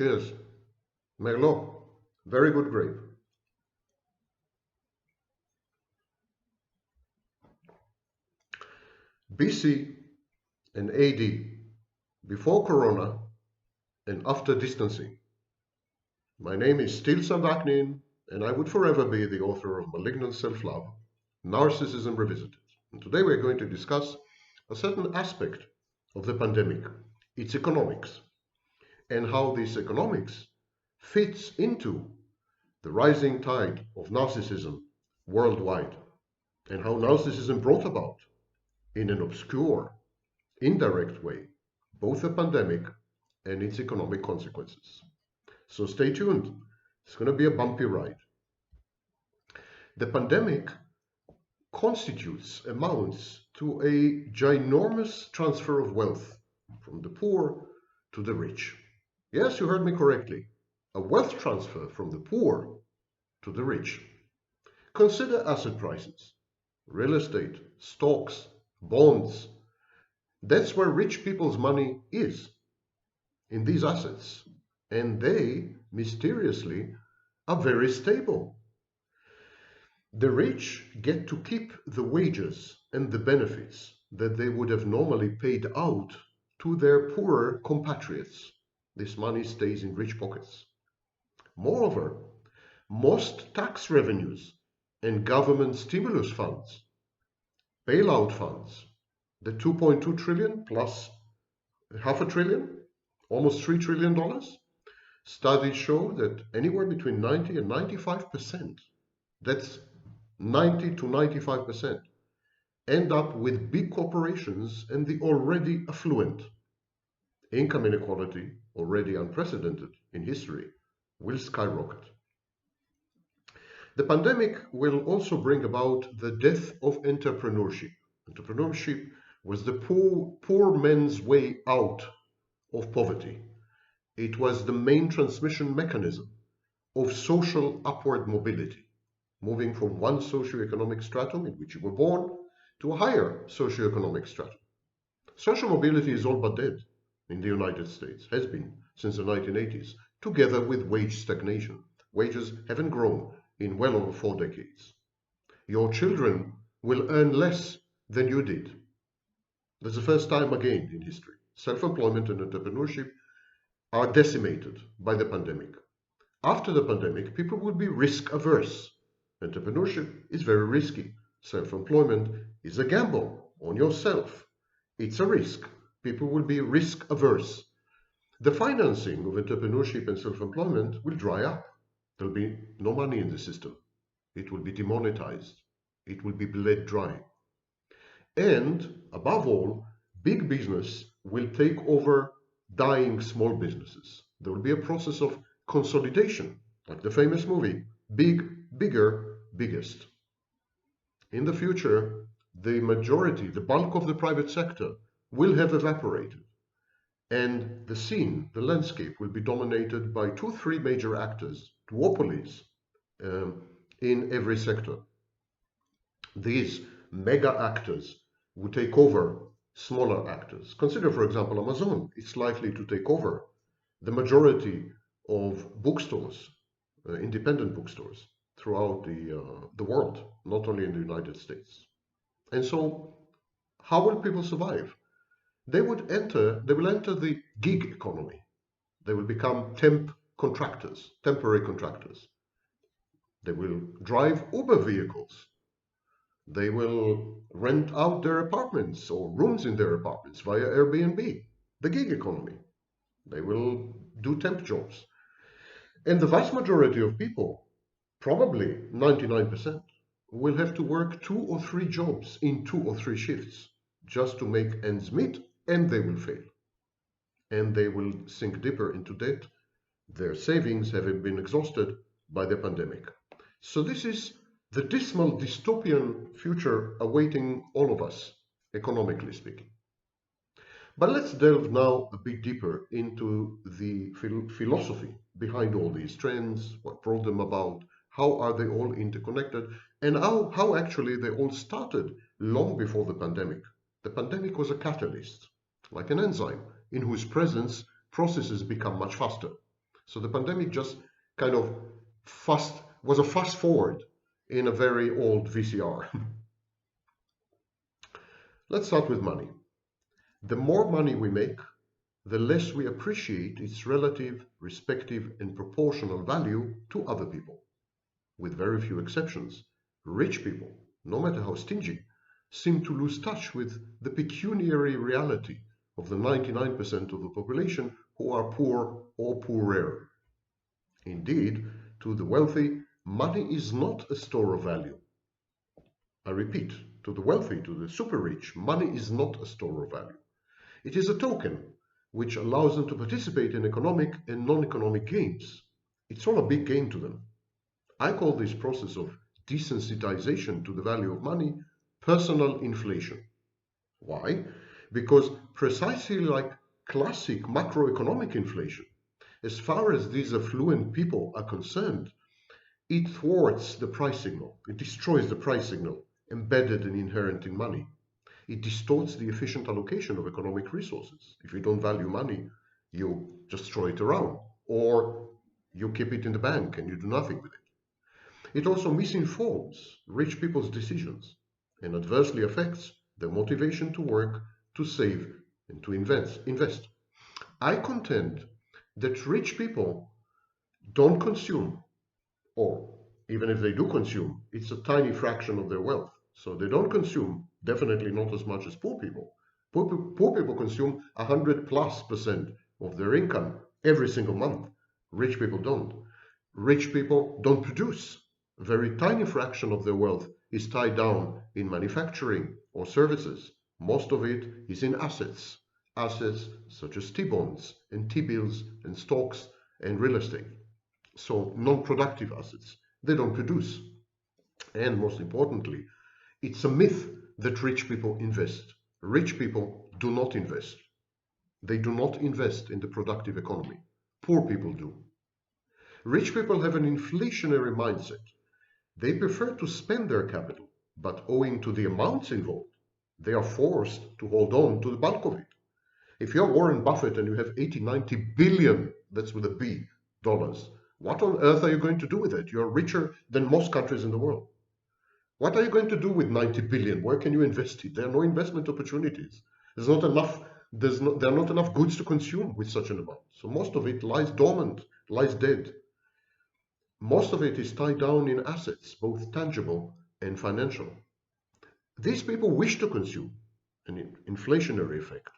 Cheers. Merlot. Very good grape. BC and AD, before Corona and after distancing. My name is still Vaknin, and I would forever be the author of Malignant Self-Love, Narcissism Revisited. And today we're going to discuss a certain aspect of the pandemic, its economics, and how this economics fits into the rising tide of narcissism worldwide, and how narcissism brought about, in an obscure, indirect way, both the pandemic and its economic consequences. So stay tuned. It's going to be a bumpy ride. The pandemic amounts to a ginormous transfer of wealth from the poor to the rich. Yes, you heard me correctly. A wealth transfer from the poor to the rich. Consider asset prices, real estate, stocks, bonds. That's where rich people's money is, in these assets. And they, mysteriously, are very stable. The rich get to keep the wages and the benefits that they would have normally paid out to their poorer compatriots. This money stays in rich pockets. Moreover, most tax revenues and government stimulus funds, bailout funds, the 2.2 trillion plus half a trillion, almost $3 trillion, studies show that anywhere between 90 and 95%, that's 90 to 95%, end up with big corporations and the already affluent. Income inequality, already unprecedented in history, will skyrocket. The pandemic will also bring about the death of entrepreneurship. Entrepreneurship was the poor man's way out of poverty. It was the main transmission mechanism of social upward mobility, moving from one socioeconomic stratum in which you were born to a higher socioeconomic stratum. Social mobility is all but dead in the United States, has been since the 1980s, together with wage stagnation. Wages haven't grown in well over 4 decades. Your children will earn less than you did. That's the first time again in history. Self-employment and entrepreneurship are decimated by the pandemic. After the pandemic, people will be risk averse. Entrepreneurship is very risky. Self-employment is a gamble on yourself. It's a risk. People will be risk averse. The financing of entrepreneurship and self-employment will dry up. There'll be no money in the system. It will be demonetized. It will be bled dry. And above all, big business will take over dying small businesses. There will be a process of consolidation, like the famous movie, Big, Bigger, Biggest. In the future, the majority, the bulk of the private sector will have evaporated. And the scene, the landscape, will be dominated by 2-3 major actors, duopolies, in every sector. These mega actors will take over smaller actors. Consider, for example, Amazon. It's likely to take over the majority of bookstores, independent bookstores, throughout the world, not only in the United States. And so, how will people survive? They will enter the gig economy. They will become temp contractors, temporary contractors. They will drive Uber vehicles. They will rent out their apartments or rooms in their apartments via Airbnb, the gig economy. They will do temp jobs. And the vast majority of people, probably 99%, will have to work 2 or 3 jobs in 2 or 3 shifts just to make ends meet, and they will fail. And they will sink deeper into debt, their savings having been exhausted by the pandemic. So this is the dismal dystopian future awaiting all of us, economically speaking. But let's delve now a bit deeper into the philosophy behind all these trends, what brought them about, how are they all interconnected, and how actually they all started long before the pandemic. The pandemic was a catalyst, like an enzyme, in whose presence processes become much faster. So the pandemic just kind of was a fast forward in a very old VCR. Let's start with money. The more money we make, the less we appreciate its relative, respective, and proportional value to other people. With very few exceptions, rich people, no matter how stingy, seem to lose touch with the pecuniary reality of the 99% of the population who are poor or poorer. Indeed, to the wealthy, money is not a store of value. I repeat, to the wealthy, to the super rich, money is not a store of value. It is a token which allows them to participate in economic and non-economic games. It's all a big game to them. I call this process of desensitization to the value of money personal inflation. Why? Because precisely like classic macroeconomic inflation, as far as these affluent people are concerned, it thwarts the price signal. It destroys the price signal embedded and inherent in money. It distorts the efficient allocation of economic resources. If you don't value money, you just throw it around, or you keep it in the bank and you do nothing with it. It also misinforms rich people's decisions and adversely affects their motivation to work, to save, and to invest. I contend that rich people don't consume, or even if they do consume, it's a tiny fraction of their wealth. So they don't consume, definitely not as much as poor people. Poor people consume 100+% of their income every single month. Rich people don't. Rich people don't produce. A very tiny fraction of their wealth is tied down in manufacturing or services. Most of it is in assets. Assets such as T-bonds and T-bills and stocks and real estate. So non-productive assets. They don't produce. And most importantly, it's a myth that rich people invest. Rich people do not invest. They do not invest in the productive economy. Poor people do. Rich people have an inflationary mindset. They prefer to spend their capital, but owing to the amounts involved, they are forced to hold on to the bulk of it. If you're Warren Buffett and you have 80, 90 billion, that's with a B, dollars, what on earth are you going to do with it? You're richer than most countries in the world. What are you going to do with 90 billion? Where can you invest it? There are no investment opportunities. There are not enough goods to consume with such an amount. So most of it lies dormant, lies dead. Most of it is tied down in assets, both tangible and financial. These people wish to consume, an inflationary effect,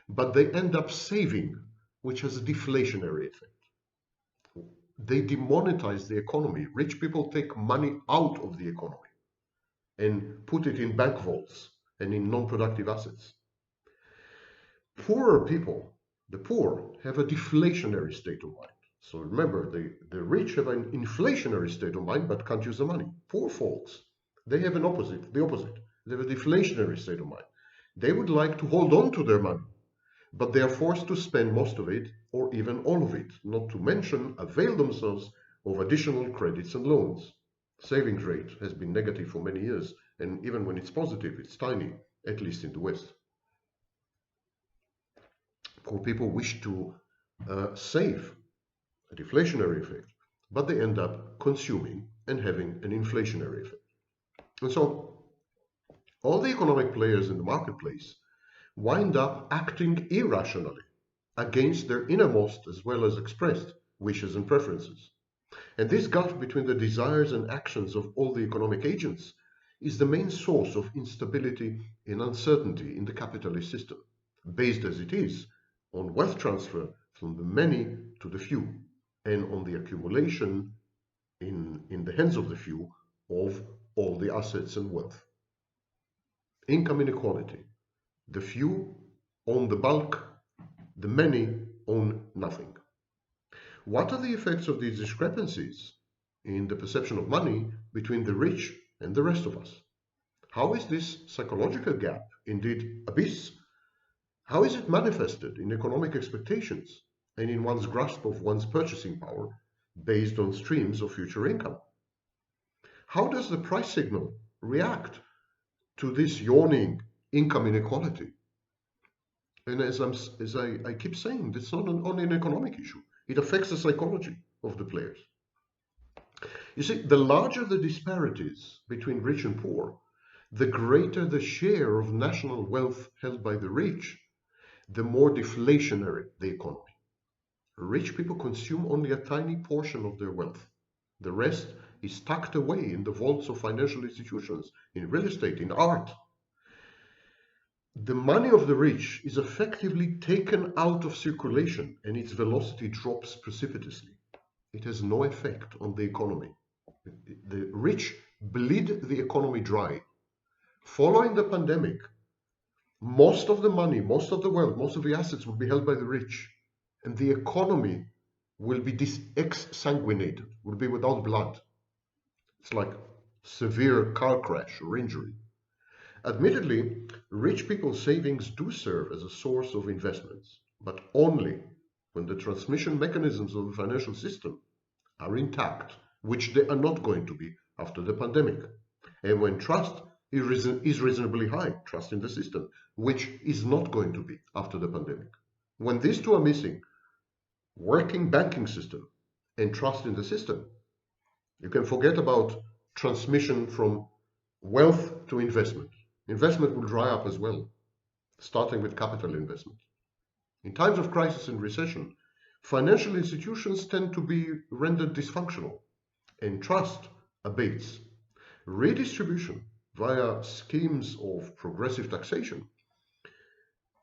but they end up saving, which has a deflationary effect. They demonetize the economy. Rich people take money out of the economy and put it in bank vaults and in non-productive assets. Poorer people, the poor, have a deflationary state of mind. So remember, the rich have an inflationary state of mind but can't use the money. Poor folks, they have the opposite. They have a deflationary state of mind. They would like to hold on to their money, but they are forced to spend most of it or even all of it, not to mention avail themselves of additional credits and loans. Savings rate has been negative for many years, and even when it's positive, it's tiny, at least in the West. Poor people wish to save, a deflationary effect, but they end up consuming and having an inflationary effect. And so all the economic players in the marketplace wind up acting irrationally against their innermost as well as expressed wishes and preferences. And this gulf between the desires and actions of all the economic agents is the main source of instability and uncertainty in the capitalist system, based as it is on wealth transfer from the many to the few, and on the accumulation in the hands of the few of all the assets and wealth. Income inequality. The few own the bulk, the many own nothing. What are the effects of these discrepancies in the perception of money between the rich and the rest of us? How is this psychological gap, indeed abyss, how is it manifested in economic expectations and in one's grasp of one's purchasing power based on streams of future income? How does the price signal react to this yawning income inequality? And as I keep saying, it's not only an economic issue. It affects the psychology of the players. You see, the larger the disparities between rich and poor, the greater the share of national wealth held by the rich, the more deflationary the economy. Rich people consume only a tiny portion of their wealth. The rest is tucked away in the vaults of financial institutions, in real estate, in art. The money of the rich is effectively taken out of circulation and its velocity drops precipitously. It has no effect on the economy. The rich bleed the economy dry. Following the pandemic, most of the money, most of the wealth, most of the assets will be held by the rich, and the economy will be exsanguinated, will be without blood. It's like severe car crash or injury. Admittedly, rich people's savings do serve as a source of investments, but only when the transmission mechanisms of the financial system are intact, which they are not going to be after the pandemic, and when trust is reasonably high, trust in the system, which is not going to be after the pandemic. When these two are missing, working banking system and trust in the system, you can forget about transmission from wealth to investment. Investment will dry up as well, starting with capital investment. In times of crisis and recession, financial institutions tend to be rendered dysfunctional, and trust abates. Redistribution via schemes of progressive taxation,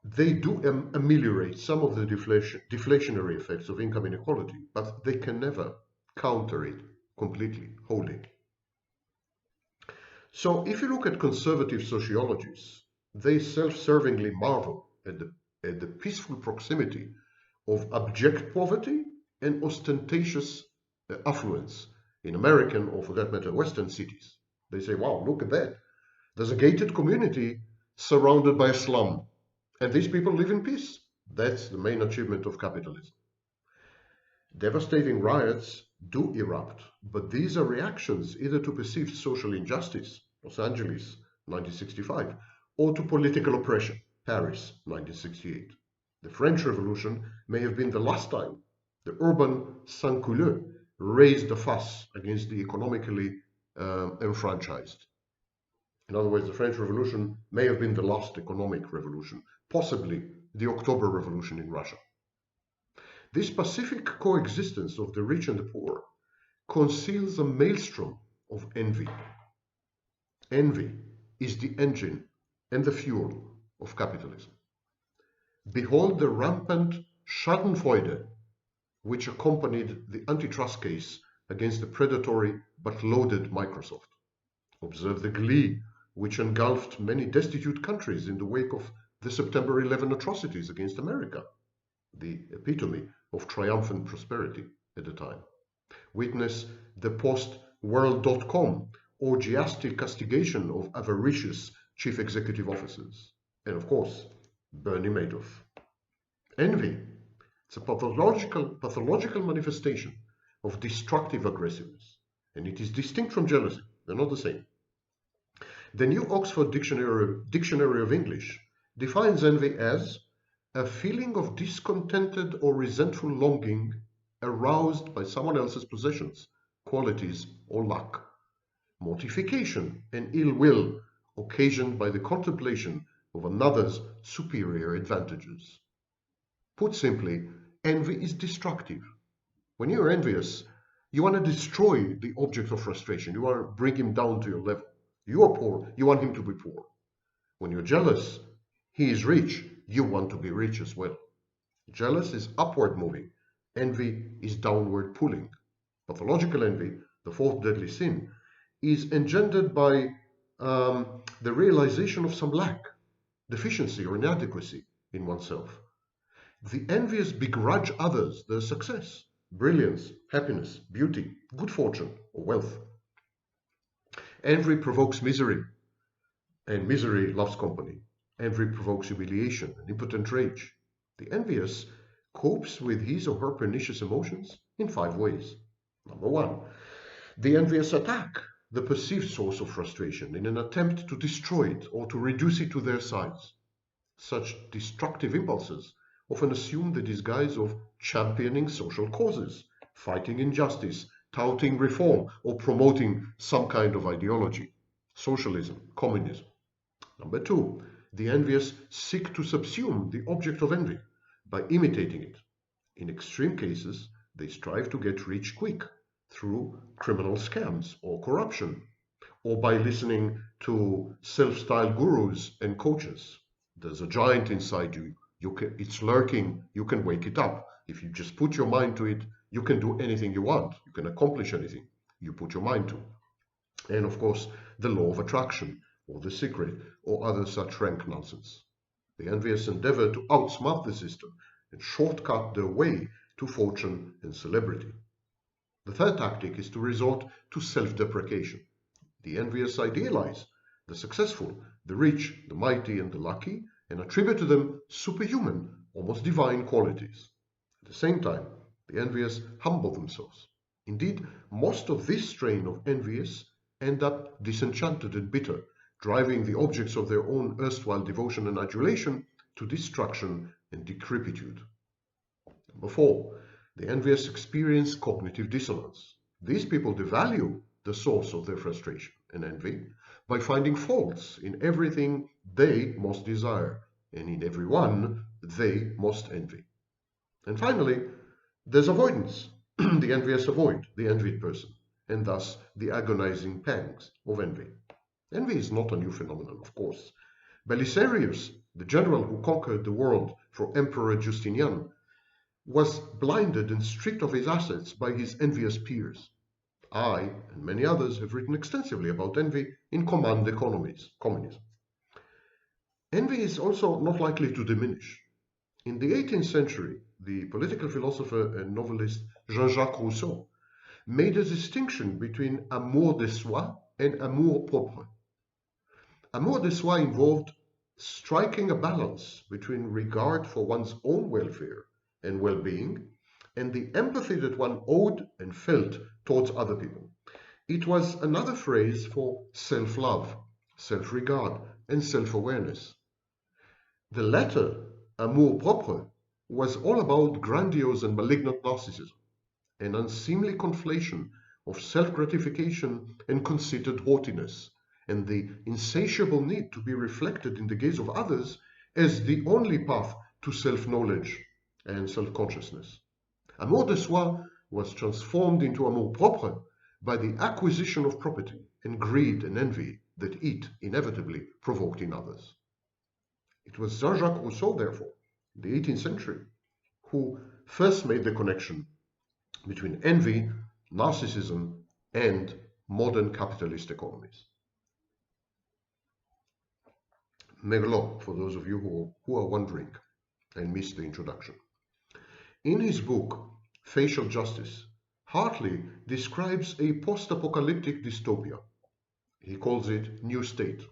they do ameliorate some of the deflationary effects of income inequality, but they can never counter it completely, wholly. So if you look at conservative sociologists, they self-servingly marvel at the peaceful proximity of abject poverty and ostentatious affluence in American, or for that matter, Western cities. They say, wow, look at that. There's a gated community surrounded by a slum, and these people live in peace. That's the main achievement of capitalism. Devastating riots do erupt, but these are reactions either to perceived social injustice, Los Angeles, 1965, or to political oppression, Paris, 1968. The French Revolution may have been the last time the urban sans-culottes raised a fuss against the economically enfranchised. In other words, the French Revolution may have been the last economic revolution, possibly the October Revolution in Russia. This pacific coexistence of the rich and the poor conceals a maelstrom of envy. Envy is the engine and the fuel of capitalism. Behold the rampant schadenfreude which accompanied the antitrust case against the predatory but loaded Microsoft. Observe the glee which engulfed many destitute countries in the wake of the September 11 atrocities against America, the epitome of triumphant prosperity at the time. Witness the post-world.com orgiastic castigation of avaricious chief executive officers. And of course, Bernie Madoff. Envy. It's a pathological manifestation of destructive aggressiveness, and it is distinct from jealousy. They're not the same. The New Oxford Dictionary of English defines envy as a feeling of discontented or resentful longing aroused by someone else's possessions, qualities, or luck. Mortification and ill will occasioned by the contemplation of another's superior advantages. Put simply, envy is destructive. When you're envious, you want to destroy the object of frustration. You want to bring him down to your level. You are poor, you want him to be poor. When you're jealous, he is rich, you want to be rich as well. Jealous is upward moving, envy is downward pulling. Pathological envy, the fourth deadly sin, is engendered by the realization of some lack, deficiency, or inadequacy in oneself. The envious begrudge others their success, brilliance, happiness, beauty, good fortune, or wealth. Envy provokes misery, and misery loves company. Envy provokes humiliation and impotent rage. The envious copes with his or her pernicious emotions in 5 ways. Number 1, the envious attack the perceived source of frustration in an attempt to destroy it or to reduce it to their size. Such destructive impulses often assume the disguise of championing social causes, fighting injustice, touting reform, or promoting some kind of ideology. Socialism, communism. Number two, the envious seek to subsume the object of envy by imitating it. In extreme cases, they strive to get rich quick through criminal scams or corruption, or by listening to self-styled gurus and coaches. There's a giant inside you. It's lurking. You can wake it up. If you just put your mind to it, you can do anything you want. You can accomplish anything you put your mind to. And of course, the law of attraction, or the secret, or other such rank nonsense. The envious endeavor to outsmart the system and shortcut their way to fortune and celebrity. The third tactic is to resort to self-deprecation. The envious idealize the successful, the rich, the mighty, and the lucky, and attribute to them superhuman, almost divine qualities. At the same time, the envious humble themselves. Indeed, most of this strain of envious end up disenchanted and bitter, driving the objects of their own erstwhile devotion and adulation to destruction and decrepitude. Number four, the envious experience cognitive dissonance. These people devalue the source of their frustration and envy by finding faults in everything they most desire and in everyone they most envy. And finally, there's avoidance. The envious avoid the envied person, and thus the agonizing pangs of envy. Envy is not a new phenomenon, of course. Belisarius, the general who conquered the world for Emperor Justinian, was blinded and stripped of his assets by his envious peers. I and many others have written extensively about envy in Command Economies, communism. Envy is also not likely to diminish. In the 18th century, the political philosopher and novelist Jean-Jacques Rousseau made a distinction between amour de soi and amour propre. Amour de soi involved striking a balance between regard for one's own welfare and well-being and the empathy that one owed and felt towards other people. It was another phrase for self-love, self-regard, and self-awareness. The latter, amour propre, was all about grandiose and malignant narcissism, an unseemly conflation of self-gratification and conceited haughtiness, and the insatiable need to be reflected in the gaze of others as the only path to self-knowledge and self-consciousness. Amour de soi was transformed into amour propre by the acquisition of property and greed and envy that it inevitably provoked in others. It was Jean-Jacques Rousseau, therefore, in the 18th century, who first made the connection between envy, narcissism, and modern capitalist economies. Merleau, for those of you who are wondering and missed the introduction. In his book, Facial Justice, Hartley describes a post-apocalyptic dystopia. He calls it New State,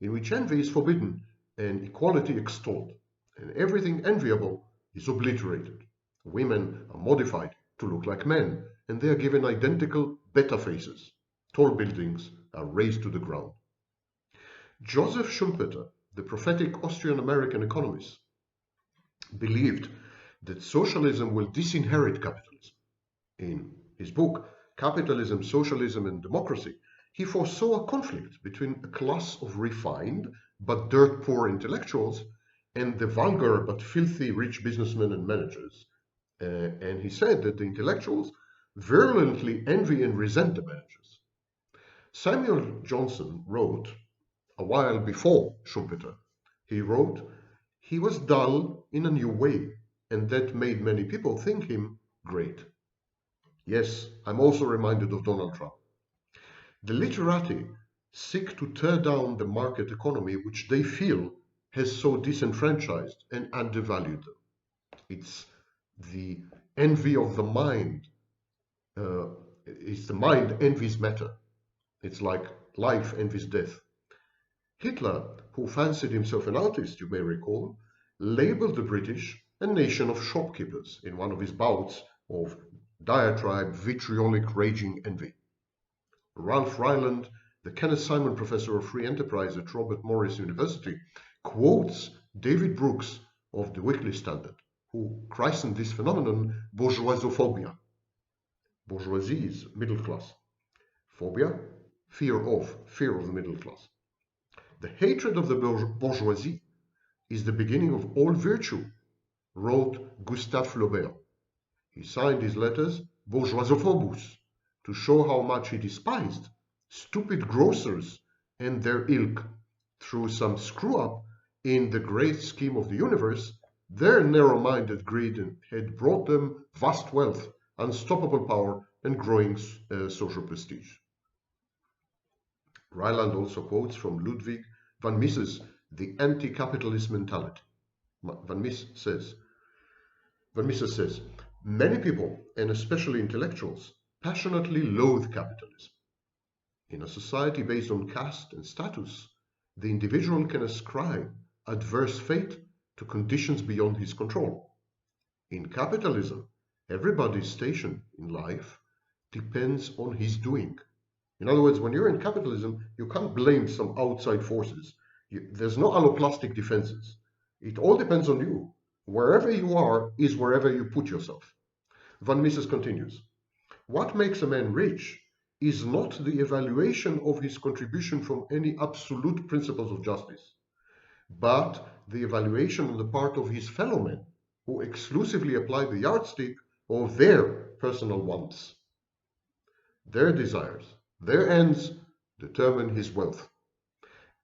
in which envy is forbidden and equality extolled, and everything enviable is obliterated. Women are modified to look like men, and they are given identical better faces. Tall buildings are razed to the ground. Joseph Schumpeter, the prophetic Austrian-American economist, believed that socialism will disinherit capitalism. In his book, Capitalism, Socialism, and Democracy, he foresaw a conflict between a class of refined but dirt-poor intellectuals and the vulgar but filthy rich businessmen and managers. And he said that the intellectuals virulently envy and resent the managers. Samuel Johnson wrote, a while before Schumpeter, he wrote, he was dull in a new way, and that made many people think him great. Yes, I'm also reminded of Donald Trump. The literati seek to tear down the market economy which they feel has so disenfranchised and undervalued them. It's the envy of the mind. It's the mind envies matter. It's like life envies death. Hitler, who fancied himself an artist, you may recall, labeled the British a nation of shopkeepers in one of his bouts of diatribe, vitriolic, raging envy. Ralph Ryland, the Kenneth Simon Professor of Free Enterprise at Robert Morris University, quotes David Brooks of the Weekly Standard. who christened this phenomenon bourgeoisophobia. Bourgeoisie is middle class. Phobia, fear of the middle class. The hatred of the bourgeoisie is the beginning of all virtue, wrote Gustave Flaubert. He signed his letters bourgeoisophobus to show how much he despised stupid grocers and their ilk. Through some screw-up in the great scheme of the universe, their narrow-minded greed had brought them vast wealth, unstoppable power, and growing social prestige. Ryland also quotes from Ludwig van Misse's The Anti-Capitalist Mentality. Van Mises says, many people, and especially intellectuals, passionately loathe capitalism. In a society based on caste and status, the individual can ascribe adverse fate to conditions beyond his control. In capitalism, everybody's station in life depends on his doing. In other words, when you're in capitalism, you can't blame some outside forces. There's no alloplastic defenses. It all depends on you. Wherever you are is wherever you put yourself. Van Mises continues, what makes a man rich is not the evaluation of his contribution from any absolute principles of justice, but the evaluation on the part of his fellow men, who exclusively apply the yardstick of their personal wants. Their desires, their ends determine his wealth.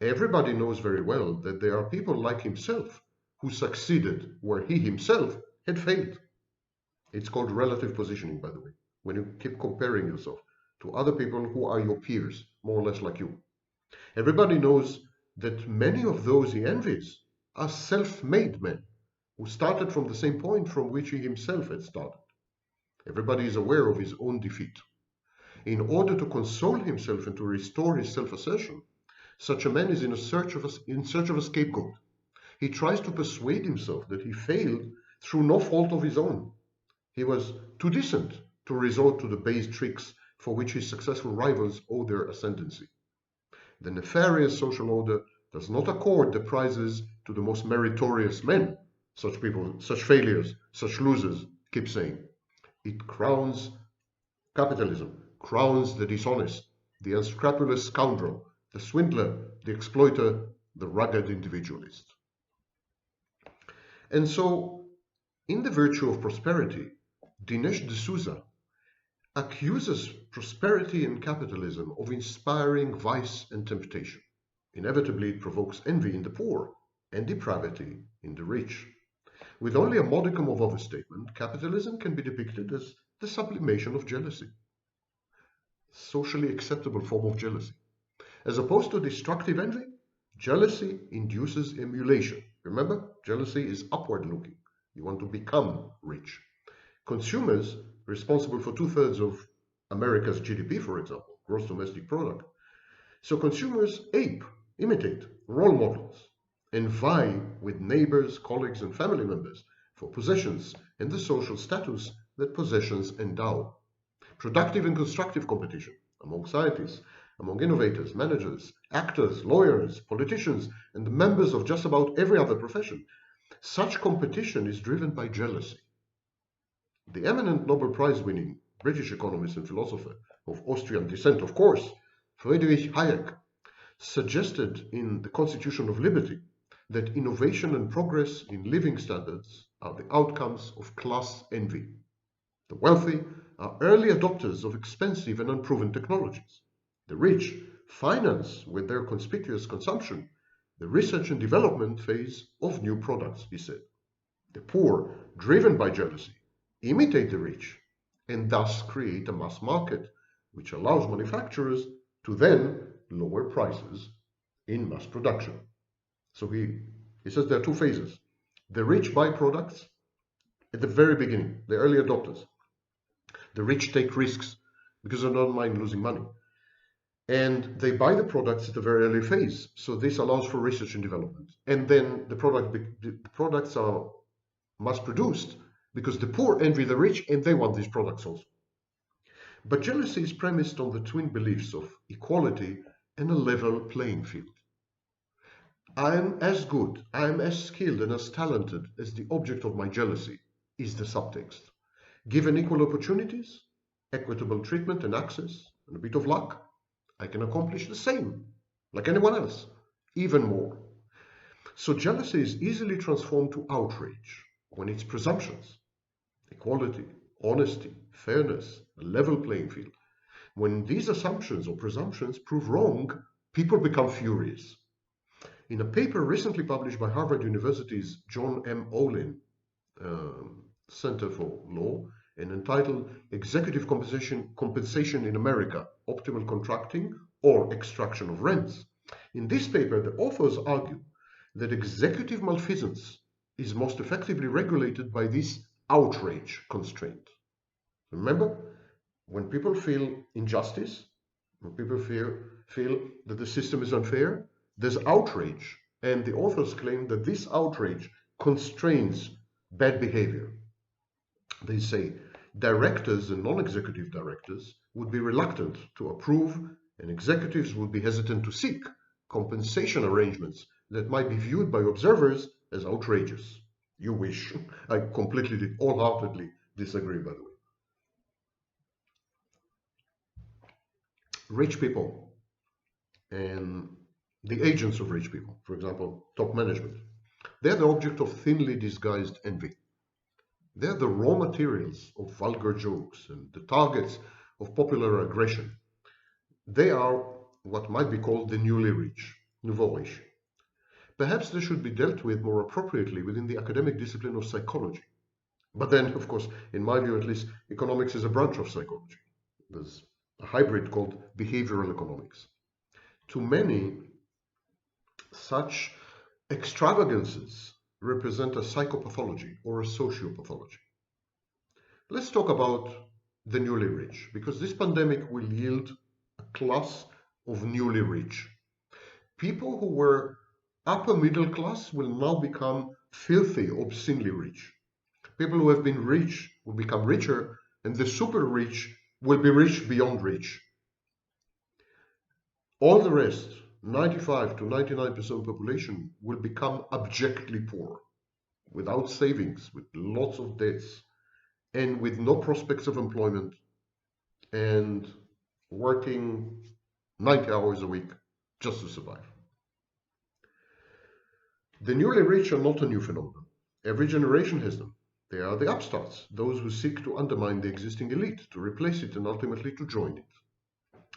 Everybody knows very well that there are people like himself who succeeded where he himself had failed. It's called relative positioning, by the way, when you keep comparing yourself to other people who are your peers, more or less like you. Everybody knows that many of those he envies are self-made men who started from the same point from which he himself had started. Everybody is aware of his own defeat. In order to console himself and to restore his self-assertion, such a man is in search of a scapegoat. He tries to persuade himself that he failed through no fault of his own. He was too decent to resort to the base tricks for which his successful rivals owe their ascendancy. The nefarious social order does not accord the prizes to the most meritorious men, such people, such failures, such losers keep saying. It crowns capitalism, crowns the dishonest, the unscrupulous scoundrel, the swindler, the exploiter, the rugged individualist. And so, in The Virtue of Prosperity, Dinesh D'Souza accuses prosperity and capitalism of inspiring vice and temptation. Inevitably, it provokes envy in the poor and depravity in the rich. With only a modicum of overstatement, capitalism can be depicted as the sublimation of jealousy, socially acceptable form of jealousy. As opposed to destructive envy, jealousy induces emulation. Remember, jealousy is upward looking. You want to become rich. Consumers, responsible for 2/3 of America's GDP, for example, gross domestic product. So consumers ape, imitate role models, and vie with neighbors, colleagues, and family members for possessions and the social status that possessions endow. Productive and constructive competition among scientists, among innovators, managers, actors, lawyers, politicians, and the members of just about every other profession. Such competition is driven by jealousy. The eminent Nobel Prize-winning British economist and philosopher of Austrian descent, of course, Friedrich Hayek, suggested in The Constitution of Liberty that innovation and progress in living standards are the outcomes of class envy. The wealthy are early adopters of expensive and unproven technologies. The rich finance with their conspicuous consumption the research and development phase of new products, he said. The poor, driven by jealousy, imitate the rich and thus create a mass market which allows manufacturers to then lower prices in mass production. So he says there are two phases. The rich buy products at the very beginning, the early adopters. The rich take risks because they don't mind losing money. And they buy the products at a very early phase. So this allows for research and development. And then the products are mass produced because the poor envy the rich and they want these products also. But jealousy is premised on the twin beliefs of equality and a level playing field. I am as good, I am as skilled and as talented as the object of my jealousy, is the subtext. Given equal opportunities, equitable treatment and access, and a bit of luck, I can accomplish the same, like anyone else, even more. So jealousy is easily transformed to outrage when its presumptions, equality, honesty, fairness, a level playing field, when these assumptions or presumptions prove wrong, people become furious. In a paper recently published by Harvard University's John M. Olin Center for Law and entitled Executive Compensation in America, Optimal Contracting or Extraction of Rents. In this paper, the authors argue that executive malfeasance is most effectively regulated by this outrage constraint. Remember, when people feel injustice, when people feel that the system is unfair, there's outrage. And the authors claim that this outrage constrains bad behavior. They say directors and non-executive directors would be reluctant to approve, and executives would be hesitant to seek compensation arrangements that might be viewed by observers as outrageous. You wish. I completely, wholeheartedly disagree, by the way. Rich people and the agents of rich people, for example, top management, they're the object of thinly disguised envy. They're the raw materials of vulgar jokes and the targets of popular aggression. They are what might be called the newly rich, nouveau riche. Perhaps they should be dealt with more appropriately within the academic discipline of psychology. But then, of course, in my view at least, economics is a branch of psychology. There's a hybrid called behavioral economics. To many, such extravagances represent a psychopathology or a sociopathology. Let's talk about the newly rich, because this pandemic will yield a class of newly rich. People who were upper middle class will now become filthy, obscenely rich. People who have been rich will become richer, and the super rich will be rich beyond rich. All the rest, 95 to 99% of the population, will become abjectly poor, without savings, with lots of debts, and with no prospects of employment, and working 90 hours a week just to survive. The newly rich are not a new phenomenon. Every generation has them. They are the upstarts, those who seek to undermine the existing elite, to replace it, and ultimately to join it.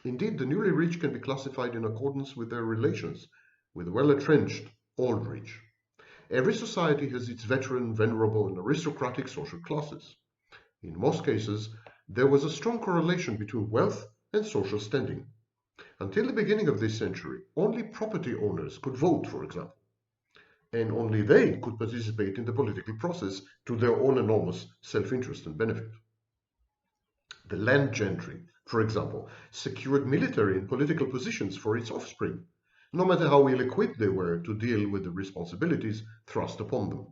Indeed, the newly rich can be classified in accordance with their relations with well-entrenched old rich. Every society has its veteran, venerable, and aristocratic social classes. In most cases, there was a strong correlation between wealth and social standing. Until the beginning of this century, only property owners could vote, for example, and only they could participate in the political process to their own enormous self-interest and benefit. The land gentry, for example, secured military and political positions for its offspring, no matter how ill-equipped they were to deal with the responsibilities thrust upon them.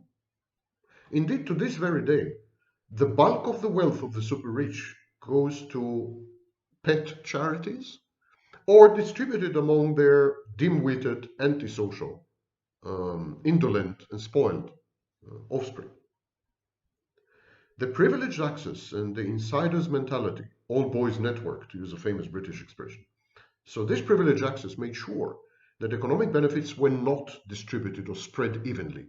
Indeed, to this very day, the bulk of the wealth of the super-rich goes to pet charities or distributed among their dim-witted, antisocial, indolent, and spoiled offspring. The privileged access and the insider's mentality, old boys network, to use a famous British expression. So this privileged access made sure that economic benefits were not distributed or spread evenly.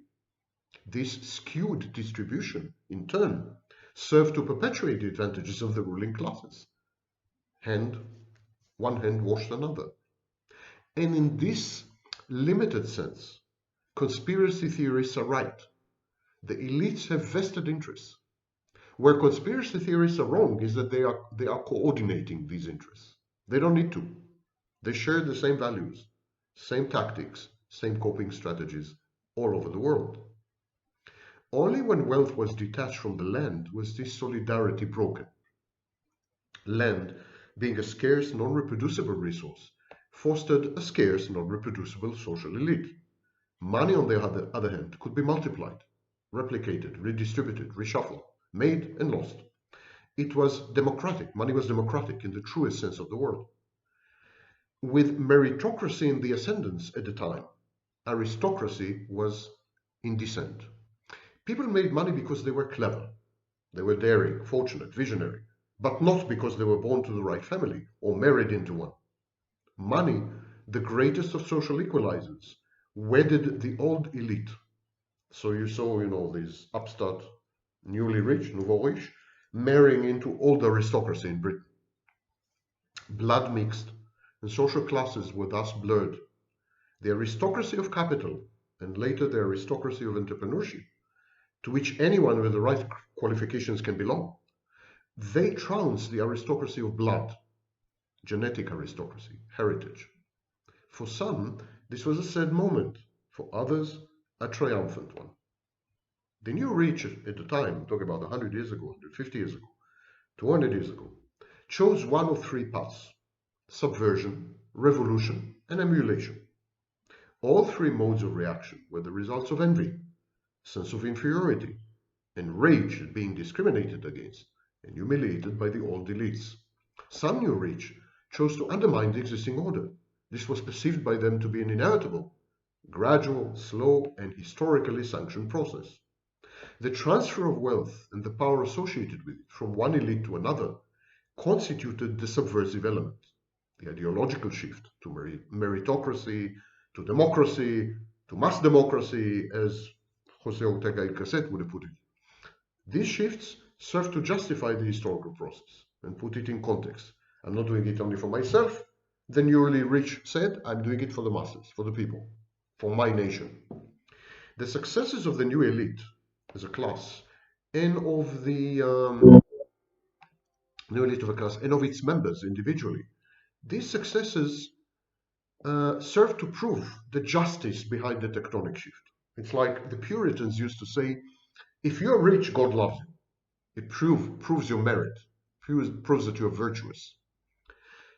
This skewed distribution, in turn, served to perpetuate the advantages of the ruling classes. One hand washed another. And in this limited sense, conspiracy theorists are right. The elites have vested interests. Where conspiracy theorists are wrong is that they are coordinating these interests. They don't need to. They share the same values, same tactics, same coping strategies all over the world. Only when wealth was detached from the land was this solidarity broken. Land, being a scarce, non-reproducible resource, fostered a scarce, non-reproducible social elite. Money, on the other hand, could be multiplied, replicated, redistributed, reshuffled, made and lost. It was democratic. Money was democratic in the truest sense of the word. With meritocracy in the ascendance at the time, aristocracy was in descent. People made money because they were clever, they were daring, fortunate, visionary, but not because they were born to the right family or married into one. Money, the greatest of social equalizers, wedded the old elite. So you saw, these upstart, newly rich, nouveau riche, marrying into old aristocracy in Britain. Blood mixed, and social classes were thus blurred. The aristocracy of capital, and later the aristocracy of entrepreneurship, to which anyone with the right qualifications can belong, they trounced the aristocracy of blood, genetic aristocracy, heritage. For some, this was a sad moment, for others, a triumphant one. The new rich at the time, talk about 100 years ago, 150 years ago, 200 years ago, chose one of three paths: subversion, revolution, and emulation. All three modes of reaction were the results of envy, sense of inferiority, and rage at being discriminated against and humiliated by the old elites. Some new rich chose to undermine the existing order. This was perceived by them to be an inevitable, gradual, slow, and historically sanctioned process. The transfer of wealth and the power associated with it from one elite to another constituted the subversive element. The ideological shift to meritocracy, to democracy, to mass democracy, as Jose Ortega y Gasset would have put it. These shifts serve to justify the historical process and put it in context. I'm not doing it only for myself. The newly rich said, I'm doing it for the masses, for the people, for my nation. The successes of the new elite as a class and of the new elite of a class and of its members individually, these successes serve to prove the justice behind the tectonic shift. It's like the Puritans used to say, if you're rich, God loves you. It proves your merit, proves that you're virtuous.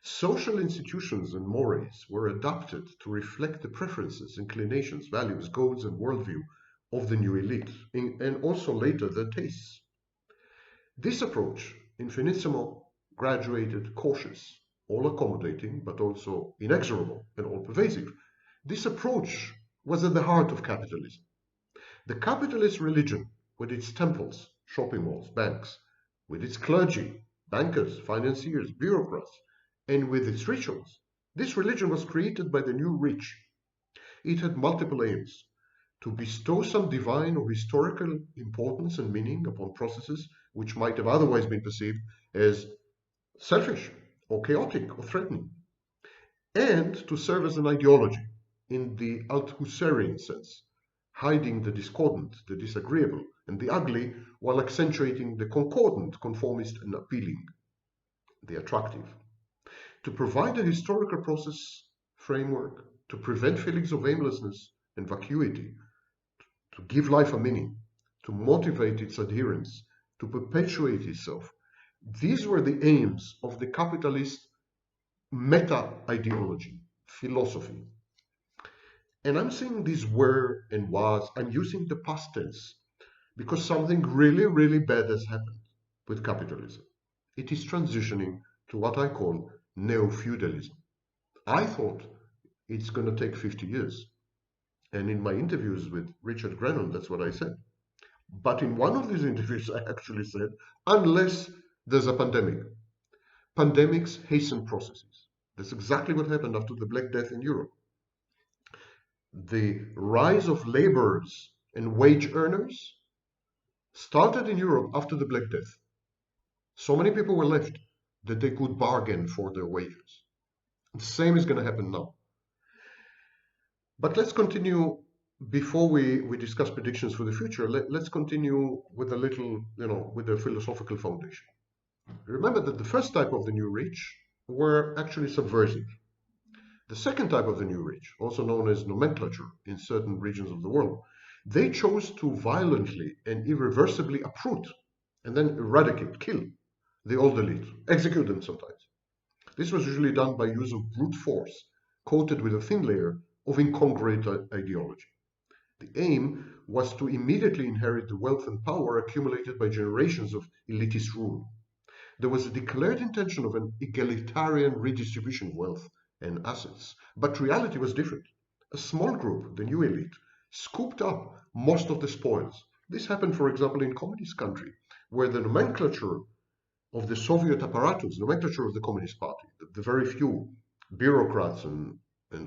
Social institutions and mores were adapted to reflect the preferences, inclinations, values, goals, and worldview of the new elite, and also later their tastes. This approach, infinitesimal, graduated, cautious, all accommodating, but also inexorable and all pervasive, this approach was at the heart of capitalism. The capitalist religion, with its temples, shopping malls, banks, with its clergy, bankers, financiers, bureaucrats, and with its rituals, this religion was created by the new rich. It had multiple aims: to bestow some divine or historical importance and meaning upon processes which might have otherwise been perceived as selfish or chaotic or threatening, and to serve as an ideology in the Althusserlian sense, hiding the discordant, the disagreeable, and the ugly, while accentuating the concordant, conformist, and appealing, the attractive. To provide a historical process framework, to prevent feelings of aimlessness and vacuity, to give life a meaning, to motivate its adherents, to perpetuate itself. These were the aims of the capitalist meta-ideology, philosophy. And I'm saying these were and was, I'm using the past tense because something really, really bad has happened with capitalism. It is transitioning to what I call neo-feudalism. I thought it's going to take 50 years. And in my interviews with Richard Grennan, that's what I said. But in one of these interviews, I actually said, unless there's a pandemic. Pandemics hasten processes. That's exactly what happened after the Black Death in Europe. The rise of laborers and wage earners started in Europe after the Black Death. So many people were left that they could bargain for their wages. The same is going to happen now. But let's continue, before we discuss predictions for the future, let's continue with a little, with the philosophical foundation. Remember that the first type of the new rich were actually subversive. The second type of the new rich, also known as nomenclature in certain regions of the world, they chose to violently and irreversibly uproot and then eradicate, kill the old elite, execute them sometimes. This was usually done by use of brute force, coated with a thin layer of incongruent ideology. The aim was to immediately inherit the wealth and power accumulated by generations of elitist rule. There was a declared intention of an egalitarian redistribution of wealth and assets, but reality was different. A small group, the new elite, scooped up most of the spoils. This happened, for example, in communist country, where the nomenclature of the Soviet apparatus, nomenclature of the Communist Party, the very few bureaucrats and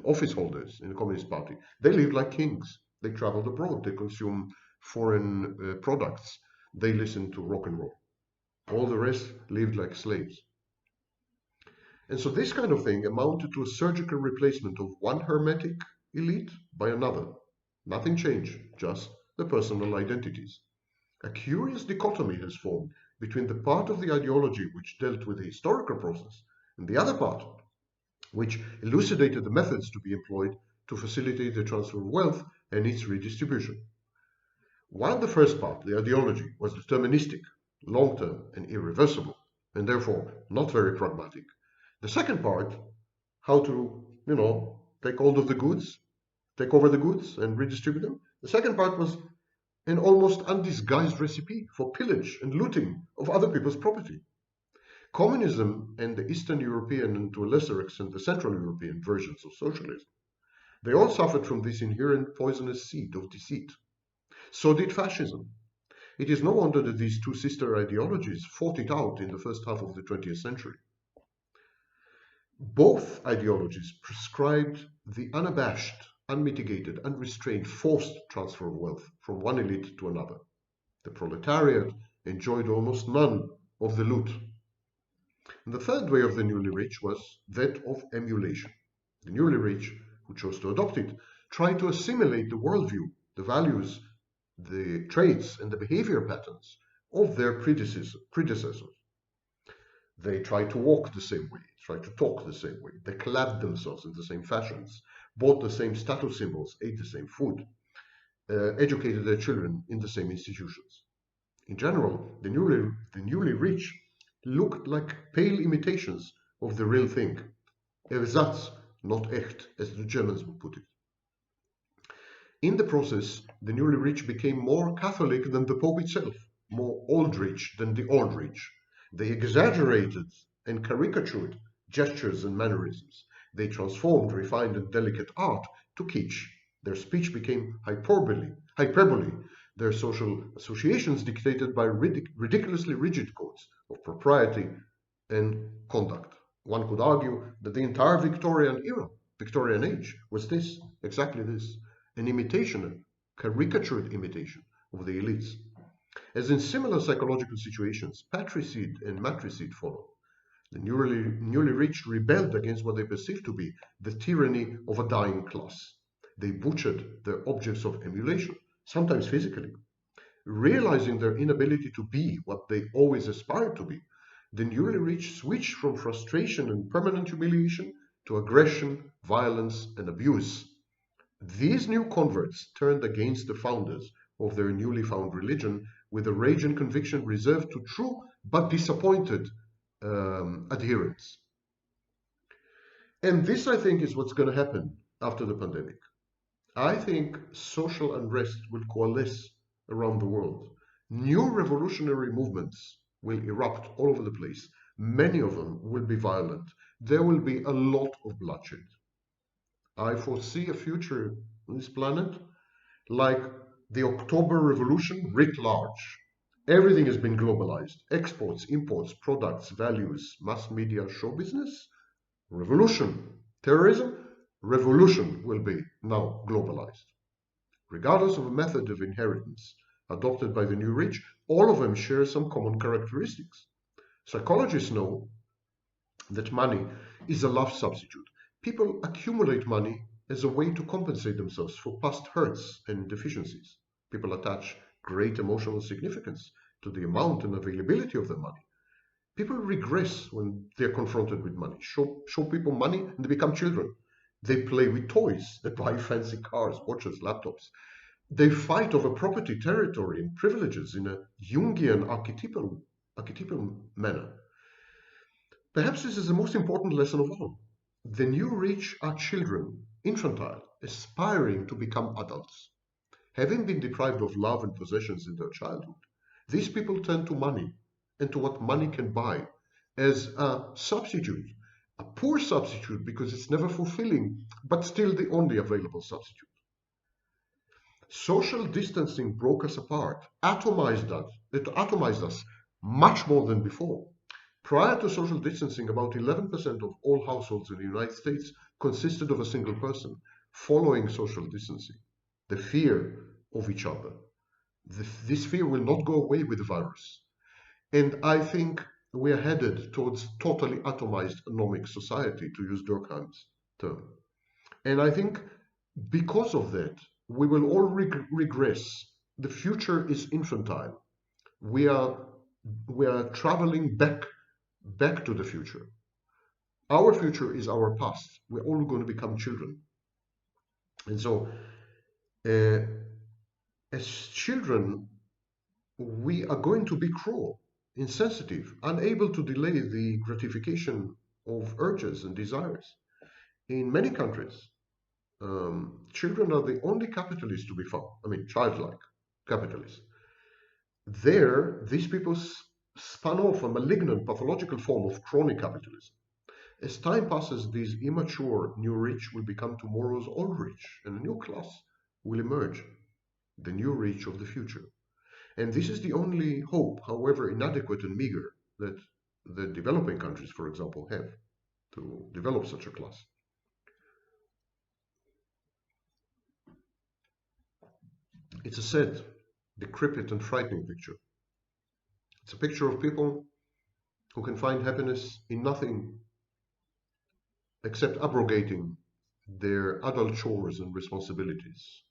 office holders in the Communist Party, they lived like kings. They traveled abroad, they consumed foreign products, they listened to rock and roll. All the rest lived like slaves. And so this kind of thing amounted to a surgical replacement of one hermetic elite by another. Nothing changed, just the personal identities. A curious dichotomy has formed between the part of the ideology which dealt with the historical process and the other part, which elucidated the methods to be employed to facilitate the transfer of wealth and its redistribution. While the first part, the ideology, was deterministic, long-term, and irreversible, and therefore not very pragmatic, the second part, how to, take hold of the goods, take over the goods and redistribute them, the second part was an almost undisguised recipe for pillage and looting of other people's property. Communism and the Eastern European, and to a lesser extent the Central European versions of socialism, they all suffered from this inherent poisonous seed of deceit. So did fascism. It is no wonder that these two sister ideologies fought it out in the first half of the 20th century. Both ideologies prescribed the unabashed, unmitigated, unrestrained, forced transfer of wealth from one elite to another. The proletariat enjoyed almost none of the loot. And the third way of the newly rich was that of emulation. The newly rich, who chose to adopt it, tried to assimilate the worldview, the values, the traits, and the behavior patterns of their predecessors. They tried to walk the same way, tried to talk the same way. They clad themselves in the same fashions, bought the same status symbols, ate the same food, educated their children in the same institutions. In general, the newly rich looked like pale imitations of the real thing. Ersatz, not echt, as the Germans would put it. In the process, the newly rich became more Catholic than the Pope itself, more old rich than the old rich. They exaggerated and caricatured gestures and mannerisms. They transformed refined and delicate art to kitsch. Their speech became hyperbole, their social associations dictated by ridiculously rigid codes of propriety and conduct. One could argue that the entire Victorian age, was this, exactly this, an imitation, a caricatured imitation of the elites. As in similar psychological situations, patricide and matricide follow. The newly rich rebelled against what they perceived to be the tyranny of a dying class. They butchered their objects of emulation, sometimes physically. Realizing their inability to be what they always aspired to be, the newly rich switched from frustration and permanent humiliation to aggression, violence, and abuse. These new converts turned against the founders of their newly found religion with a rage and conviction reserved to true but disappointed adherents. And this, I think, is what's going to happen after the pandemic. I think social unrest will coalesce around the world. New revolutionary movements will erupt all over the place. Many of them will be violent. There will be a lot of bloodshed. I foresee a future on this planet like the October Revolution writ large. Everything has been globalized. Exports, imports, products, values, mass media, show business. Revolution. Terrorism. Revolution will be now globalized. Regardless of the method of inheritance adopted by the new rich, all of them share some common characteristics. Psychologists know that money is a love substitute. People accumulate money as a way to compensate themselves for past hurts and deficiencies. People attach great emotional significance to the amount and availability of their money. People regress when they're confronted with money. Show people money and they become children. They play with toys. They buy fancy cars, watches, laptops. They fight over property, territory, and privileges in a Jungian archetypal manner. Perhaps this is the most important lesson of all. The new rich are children, infantile, aspiring to become adults. Having been deprived of love and possessions in their childhood, these people turn to money and to what money can buy as a substitute, a poor substitute because it's never fulfilling, but still the only available substitute. Social distancing broke us apart, it atomized us much more than before. Prior to social distancing, about 11% of all households in the United States consisted of a single person. Following social distancing, the fear of each other, this fear will not go away with the virus. And I think we are headed towards totally atomized anomic society, to use Durkheim's term. And I think because of that, we will all regress. The future is infantile. We are traveling back to the future. Our future is our past. We're all going to become children. And so, as children, we are going to be cruel, insensitive, unable to delay the gratification of urges and desires. In many countries, children are the only capitalists to be found. I mean, childlike capitalists. There, these people spun off a malignant, pathological form of crony capitalism. As time passes, these immature new rich will become tomorrow's old rich, and a new class will emerge, the new rich of the future. And this is the only hope, however inadequate and meager, that the developing countries, for example, have to develop such a class. It's a sad, decrepit, and frightening picture. It's a picture of people who can find happiness in nothing except abrogating their adult chores and responsibilities,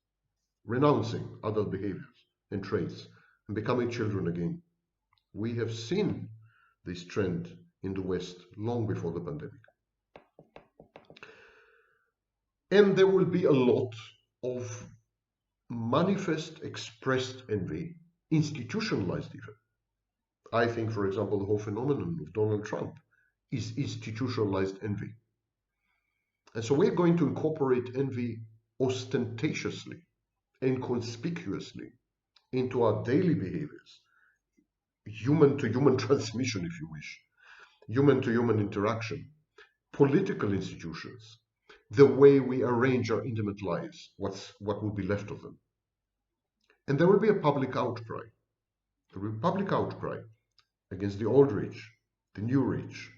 renouncing adult behaviors and traits, and becoming children again. We have seen this trend in the West long before the pandemic. And there will be a lot of manifest, expressed envy, institutionalized even. I think, for example, the whole phenomenon of Donald Trump is institutionalized envy. And so we're going to incorporate envy ostentatiously and conspicuously into our daily behaviors, human-to-human transmission, if you wish, human-to-human interaction, political institutions, the way we arrange our intimate lives, what will be left of them. And there will be a public outcry. There will be a public outcry against the old rich, the new rich,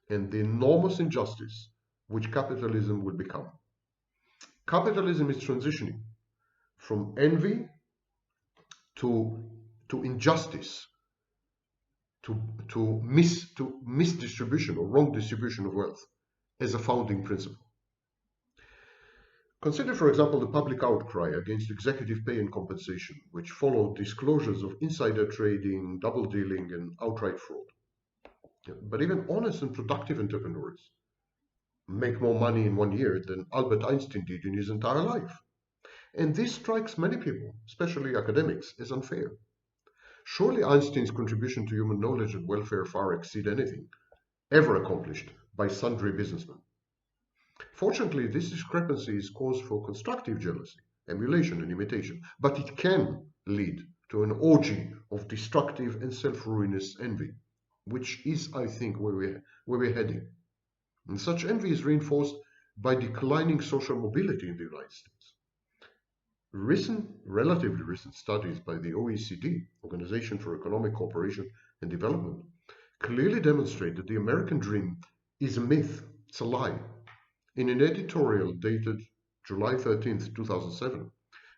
and the enormous injustice which capitalism will become. Capitalism is transitioning from envy to injustice, to misdistribution or wrong distribution of wealth as a founding principle. Consider, for example, the public outcry against executive pay and compensation, which followed disclosures of insider trading, double dealing, and outright fraud. But even honest and productive entrepreneurs make more money in 1 year than Albert Einstein did in his entire life. And this strikes many people, especially academics, as unfair. Surely Einstein's contribution to human knowledge and welfare far exceed anything ever accomplished by sundry businessmen. Fortunately, this discrepancy is cause for constructive jealousy, emulation, and imitation, but it can lead to an orgy of destructive and self-ruinous envy, which is, I think, where we're heading. And such envy is reinforced by declining social mobility in the United States. Relatively recent studies by the OECD, Organization for Economic Cooperation and Development, clearly demonstrate that the American dream is a myth, it's a lie. In an editorial dated July 13th, 2007,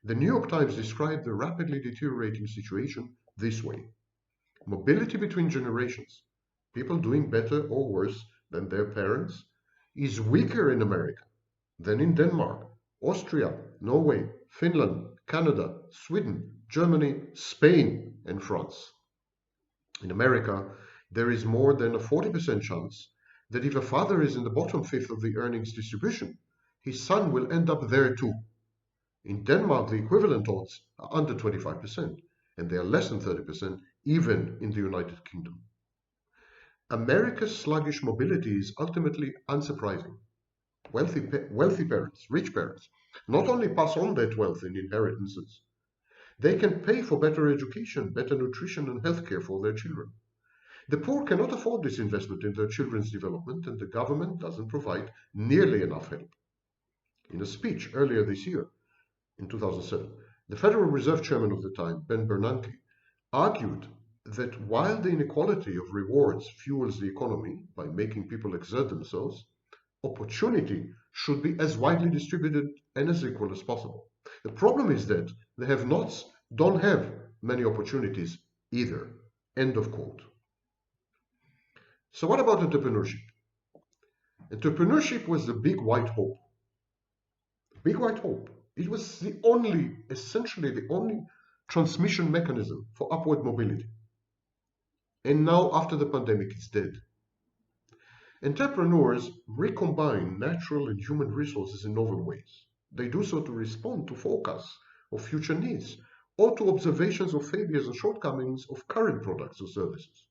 the New York Times described the rapidly deteriorating situation this way. Mobility between generations, people doing better or worse than their parents, is weaker in America than in Denmark, Austria, Norway, Finland, Canada, Sweden, Germany, Spain, and France. In America, there is more than a 40% chance that if a father is in the bottom fifth of the earnings distribution, his son will end up there too. In Denmark, the equivalent odds are under 25%, and they are less than 30% even in the United Kingdom. America's sluggish mobility is ultimately unsurprising. Wealthy parents, rich parents, not only pass on that wealth in inheritances, they can pay for better education, better nutrition, and healthcare for their children. The poor cannot afford this investment in their children's development, and the government doesn't provide nearly enough help. In a speech earlier this year, in 2007, the Federal Reserve Chairman of the time, Ben Bernanke, argued that while the inequality of rewards fuels the economy by making people exert themselves, opportunity should be as widely distributed and as equal as possible. The problem is that the have-nots don't have many opportunities either. End of quote. So what about entrepreneurship? Entrepreneurship was the big white hope. Big white hope. It was the only, essentially the only transmission mechanism for upward mobility. And now, after the pandemic, it's dead. Entrepreneurs recombine natural and human resources in novel ways. They do so to respond to forecasts of future needs or to observations of failures and shortcomings of current products or services.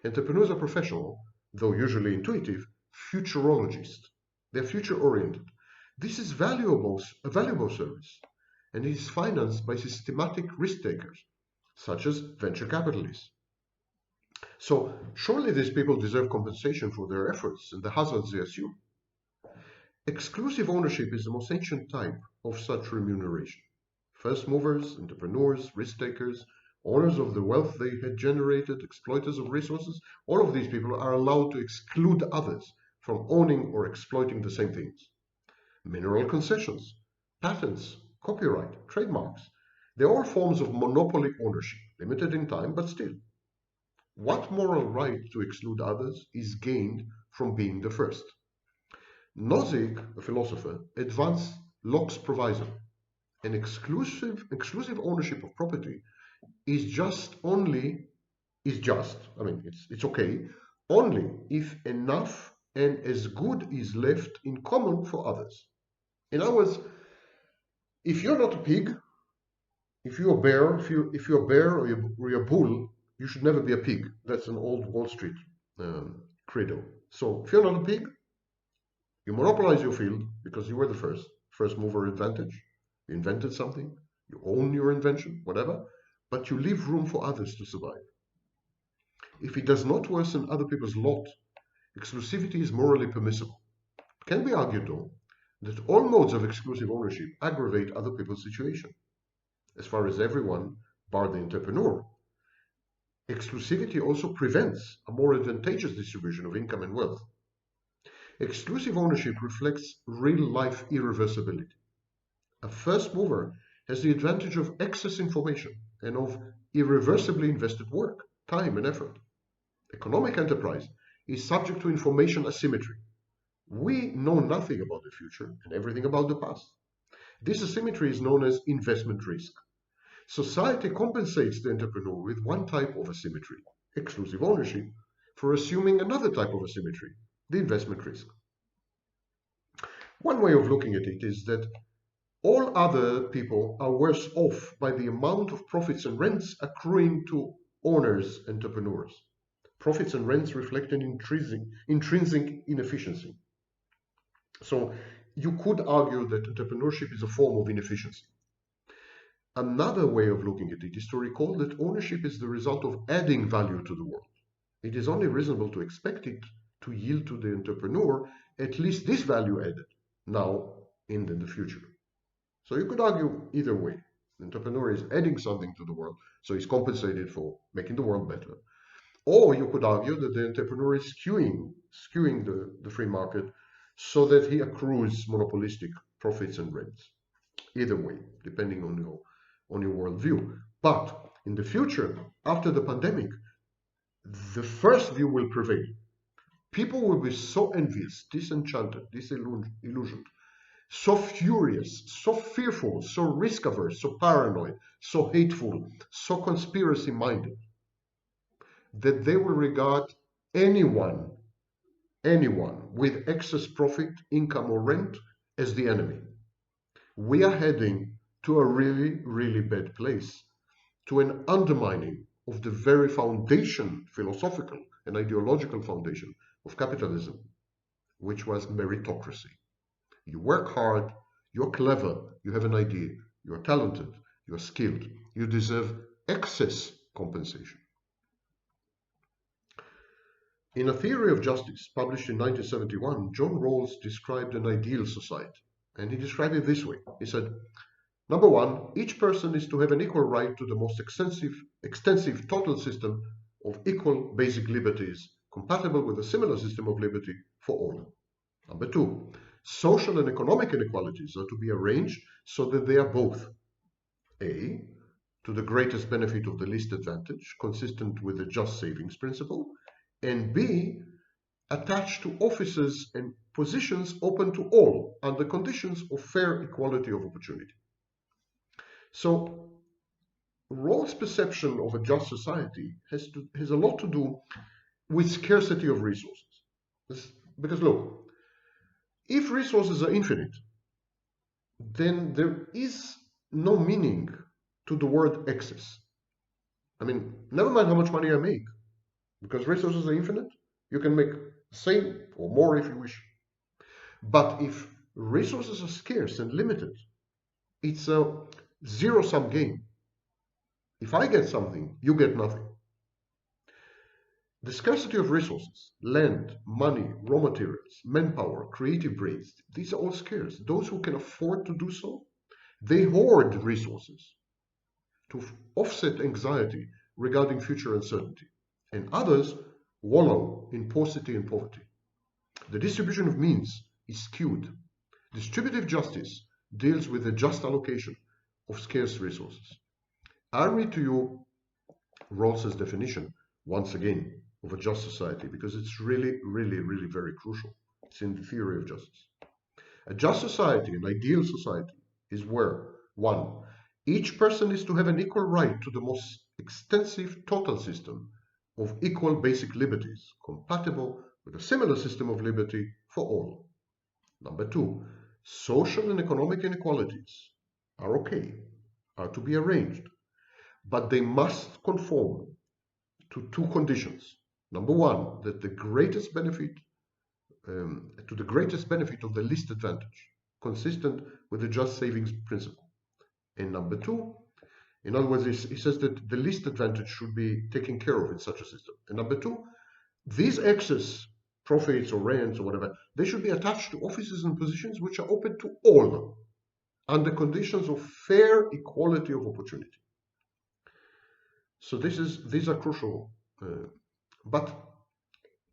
Entrepreneurs are professional, though usually intuitive, futurologists. They're future-oriented. This is a valuable service, and it is financed by systematic risk-takers, such as venture capitalists. So surely these people deserve compensation for their efforts and the hazards they assume. Exclusive ownership is the most ancient type of such remuneration. First movers, entrepreneurs, risk-takers, owners of the wealth they had generated, exploiters of resources, all of these people are allowed to exclude others from owning or exploiting the same things. Mineral concessions, patents, copyright, trademarks, they're all forms of monopoly ownership, limited in time, but still. What moral right to exclude others is gained from being the first? Nozick, a philosopher, advanced Locke's proviso. An exclusive ownership of property it's okay, only if enough and as good is left in common for others. In other words, if you're not a pig, if you're a bear, if you're a bear or you're a bull, you should never be a pig. That's an old Wall Street credo. So if you're not a pig, you monopolize your field because you were the first mover advantage. You invented something, you own your invention, whatever, but you leave room for others to survive. If it does not worsen other people's lot, exclusivity is morally permissible. It can be argued, though, that all modes of exclusive ownership aggravate other people's situation. As far as everyone, bar the entrepreneur, exclusivity also prevents a more advantageous distribution of income and wealth. Exclusive ownership reflects real-life irreversibility. A first mover has the advantage of excess information and of irreversibly invested work, time, and effort. Economic enterprise is subject to information asymmetry. We know nothing about the future and everything about the past. This asymmetry is known as investment risk. Society compensates the entrepreneur with one type of asymmetry, exclusive ownership, for assuming another type of asymmetry, the investment risk. One way of looking at it is that all other people are worse off by the amount of profits and rents accruing to owners, entrepreneurs. Profits and rents reflect an intrinsic inefficiency. So you could argue that entrepreneurship is a form of inefficiency. Another way of looking at it is to recall that ownership is the result of adding value to the world. It is only reasonable to expect it to yield to the entrepreneur at least this value added, now and in the future. So you could argue either way. The entrepreneur is adding something to the world, so he's compensated for making the world better. Or you could argue that the entrepreneur is skewing the free market so that he accrues monopolistic profits and rents. Either way, depending on your worldview. But in the future, after the pandemic, the first view will prevail. People will be so envious, disenchanted, disillusioned, so furious, so fearful, so risk-averse, so paranoid, so hateful, so conspiracy-minded, that they will regard anyone with excess profit, income, or rent as the enemy. We are heading to a really, really bad place, to an undermining of the very foundation, philosophical and ideological foundation of capitalism, which was meritocracy. You work hard, you're clever, you have an idea, you're talented, you're skilled, you deserve excess compensation. In A Theory of Justice, published in 1971, John Rawls described an ideal society. And he described it this way. He said, number one, each person is to have an equal right to the most extensive total system of equal basic liberties, compatible with a similar system of liberty for all. Number two, social and economic inequalities are to be arranged so that they are both A, to the greatest benefit of the least advantage, consistent with the just savings principle, and B, attached to offices and positions open to all under conditions of fair equality of opportunity. So Rawls' perception of a just society has a lot to do with scarcity of resources. Because look, if resources are infinite, then there is no meaning to the word excess. I mean, never mind how much money I make, because resources are infinite, you can make the same or more if you wish. But if resources are scarce and limited, it's a zero-sum game. If I get something, you get nothing. The scarcity of resources, land, money, raw materials, manpower, creative brains, these are all scarce. Those who can afford to do so, they hoard resources to offset anxiety regarding future uncertainty, and others wallow in paucity and poverty. The distribution of means is skewed. Distributive justice deals with the just allocation of scarce resources. I'll read to you Rawls's definition once again of a just society, because it's really very crucial. It's in the theory of justice. A just society, an ideal society, is where, one, each person is to have an equal right to the most extensive total system of equal basic liberties, compatible with a similar system of liberty for all. Number two, social and economic inequalities are okay, are to be arranged, but they must conform to two conditions. Number one, that the greatest benefit to the greatest benefit of the least advantage, consistent with the just savings principle. And number two, in other words, he says that the least advantage should be taken care of in such a system. And number two, these excess profits or rents or whatever, they should be attached to offices and positions which are open to all under conditions of fair equality of opportunity. So these are crucial. But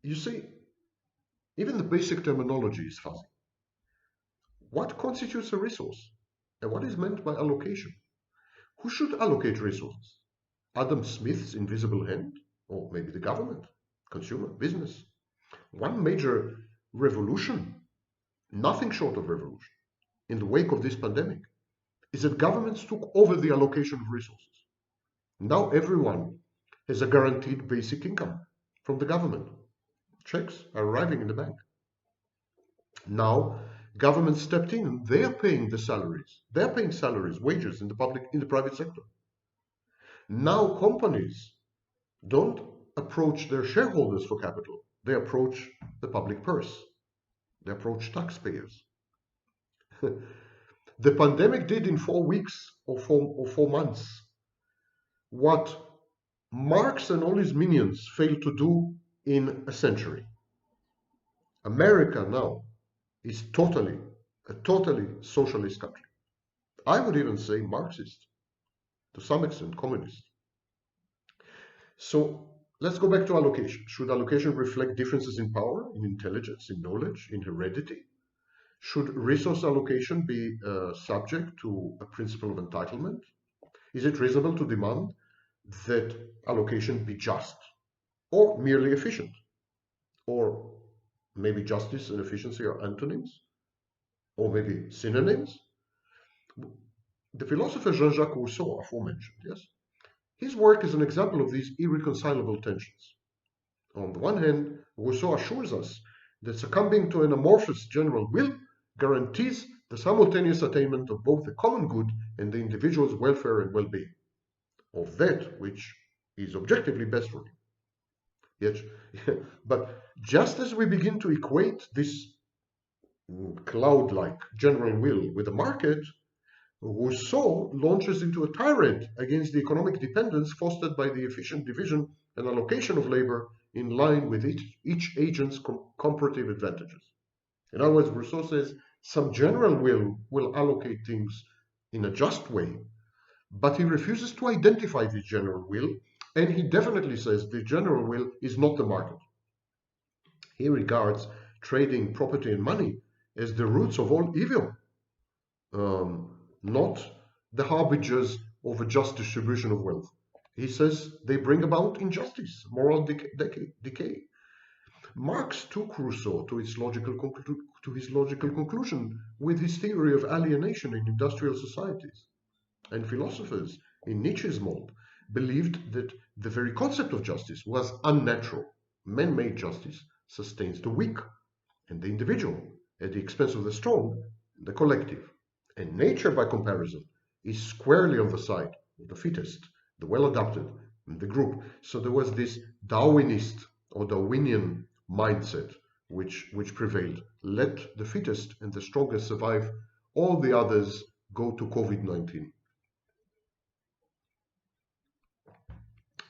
you see, even the basic terminology is fuzzy. What constitutes a resource? And what is meant by allocation? Who should allocate resources? Adam Smith's invisible hand? Or maybe the government, consumer, business? One major revolution, nothing short of revolution, in the wake of this pandemic, is that governments took over the allocation of resources. Now everyone has a guaranteed basic income from the government. Checks are arriving in the bank. Now government stepped in, they are paying the salaries. They're paying salaries, wages in the private sector. Now companies don't approach their shareholders for capital. They approach the public purse. They approach taxpayers. The pandemic did in 4 weeks or 4 months what Marx and all his minions failed to do in a century. America now is a totally socialist country. I would even say Marxist, to some extent communist. So let's go back to allocation. Should allocation reflect differences in power, in intelligence, in knowledge, in heredity? Should resource allocation be subject to a principle of entitlement? Is it reasonable to demand that allocation be just or merely efficient? Or maybe justice and efficiency are antonyms? Or maybe synonyms? The philosopher Jean-Jacques Rousseau, aforementioned, yes? His work is an example of these irreconcilable tensions. On the one hand, Rousseau assures us that succumbing to an amorphous general will guarantees the simultaneous attainment of both the common good and the individual's welfare and well-being, of that which is objectively best for him. Yet, but just as we begin to equate this cloud-like general will with the market, Rousseau launches into a tirade against the economic dependence fostered by the efficient division and allocation of labor in line with each agent's comparative advantages. In other words, Rousseau says some general will allocate things in a just way, but he refuses to identify this general will, and he definitely says the general will is not the market. He regards trading property and money as the roots of all evil, not the harbingers of a just distribution of wealth. He says they bring about injustice, moral decay. Marx took Rousseau to his logical conclusion with his theory of alienation in industrial societies. And philosophers, in Nietzsche's mold, believed that the very concept of justice was unnatural. Man-made justice sustains the weak and the individual at the expense of the strong and the collective. And nature, by comparison, is squarely on the side of the fittest, the well-adapted, and the group. So there was this Darwinist or Darwinian mindset which prevailed. Let the fittest and the strongest survive, all the others go to COVID-19.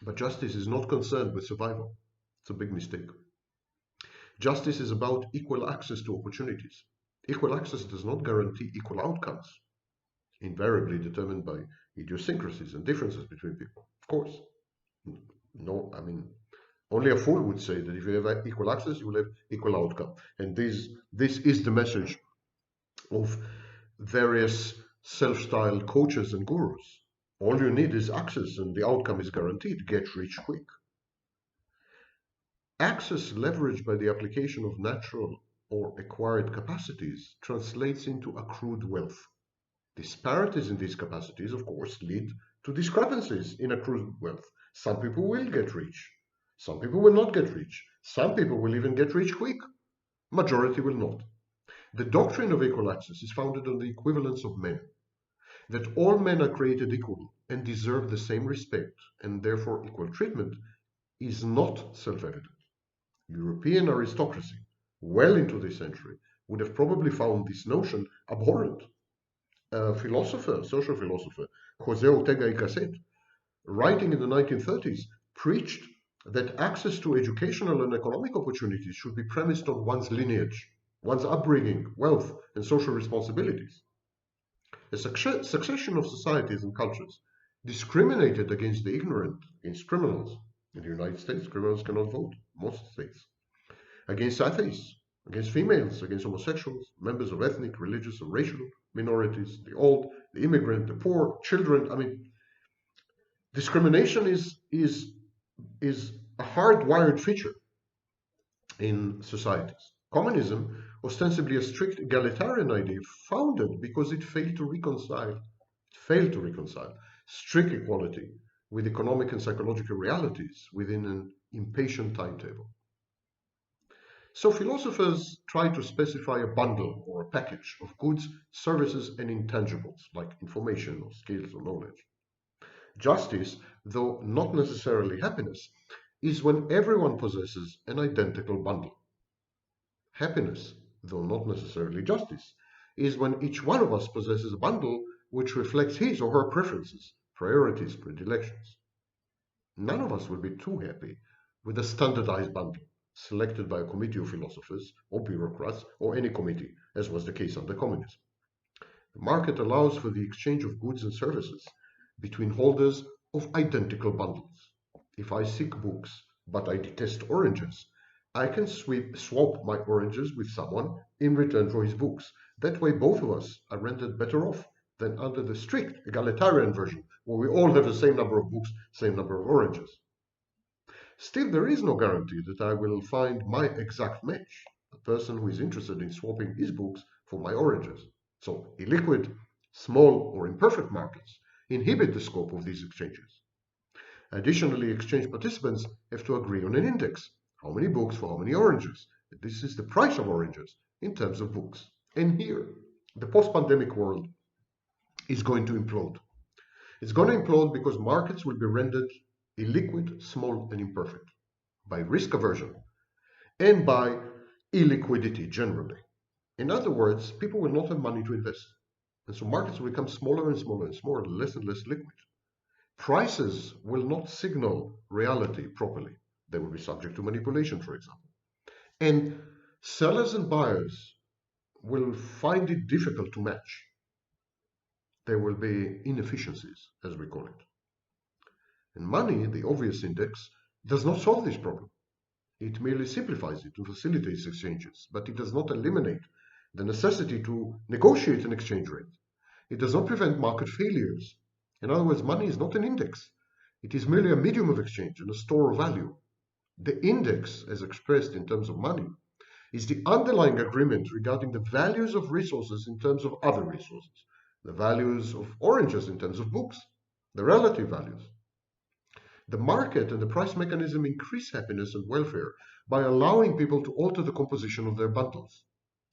But justice is not concerned with survival. It's a big mistake. Justice is about equal access to opportunities. Equal access does not guarantee equal outcomes, invariably determined by idiosyncrasies and differences between people. Of course. No, I mean, only a fool would say that if you have equal access, you will have equal outcome. And this is the message of various self-styled coaches and gurus. All you need is access and the outcome is guaranteed. Get rich quick. Access leveraged by the application of natural or acquired capacities translates into accrued wealth. Disparities in these capacities, of course, lead to discrepancies in accrued wealth. Some people will get rich. Some people will not get rich. Some people will even get rich quick. Majority will not. The doctrine of equal access is founded on the equivalence of men, that all men are created equal and deserve the same respect and therefore equal treatment is not self-evident. European aristocracy, well into this century, would have probably found this notion abhorrent. A philosopher, social philosopher, José Ortega y Gasset, writing in the 1930s, preached that access to educational and economic opportunities should be premised on one's lineage, one's upbringing, wealth, and social responsibilities. A succession of societies and cultures discriminated against the ignorant, against criminals. In the United States, criminals cannot vote, most states. Against atheists, against females, against homosexuals, members of ethnic, religious, and racial minorities, the old, the immigrant, the poor, children. I mean, discrimination is a hardwired feature in societies. Communism, ostensibly a strict egalitarian idea, founded because it failed to reconcile strict equality with economic and psychological realities within an impatient timetable. So philosophers try to specify a bundle or a package of goods, services, and intangibles, like information or skills or knowledge. Justice, though not necessarily happiness, is when everyone possesses an identical bundle. Happiness, though not necessarily justice, is when each one of us possesses a bundle which reflects his or her preferences, priorities, predilections. None of us will be too happy with a standardized bundle selected by a committee of philosophers or bureaucrats or any committee, as was the case under communism. The market allows for the exchange of goods and services between holders of identical bundles. If I seek books, but I detest oranges, I can swap my oranges with someone in return for his books. That way both of us are rendered better off than under the strict egalitarian version, where we all have the same number of books, same number of oranges. Still, there is no guarantee that I will find my exact match, a person who is interested in swapping his books for my oranges. So, illiquid, small, or imperfect markets inhibit the scope of these exchanges. Additionally, exchange participants have to agree on an index. How many books for how many oranges? This is the price of oranges in terms of books. And here, the post-pandemic world is going to implode. It's going to implode because markets will be rendered illiquid, small, and imperfect by risk aversion and by illiquidity generally. In other words, people will not have money to invest. And so markets will become smaller and smaller and smaller, less and less liquid. Prices will not signal reality properly. They will be subject to manipulation, for example. And sellers and buyers will find it difficult to match. There will be inefficiencies, as we call it. And money, the obvious index, does not solve this problem. It merely simplifies it to facilitate exchanges, but it does not eliminate the necessity to negotiate an exchange rate. It does not prevent market failures. In other words, money is not an index. It is merely a medium of exchange and a store of value. The index, as expressed in terms of money, is the underlying agreement regarding the values of resources in terms of other resources, the values of oranges in terms of books, the relative values. The market and the price mechanism increase happiness and welfare by allowing people to alter the composition of their bundles.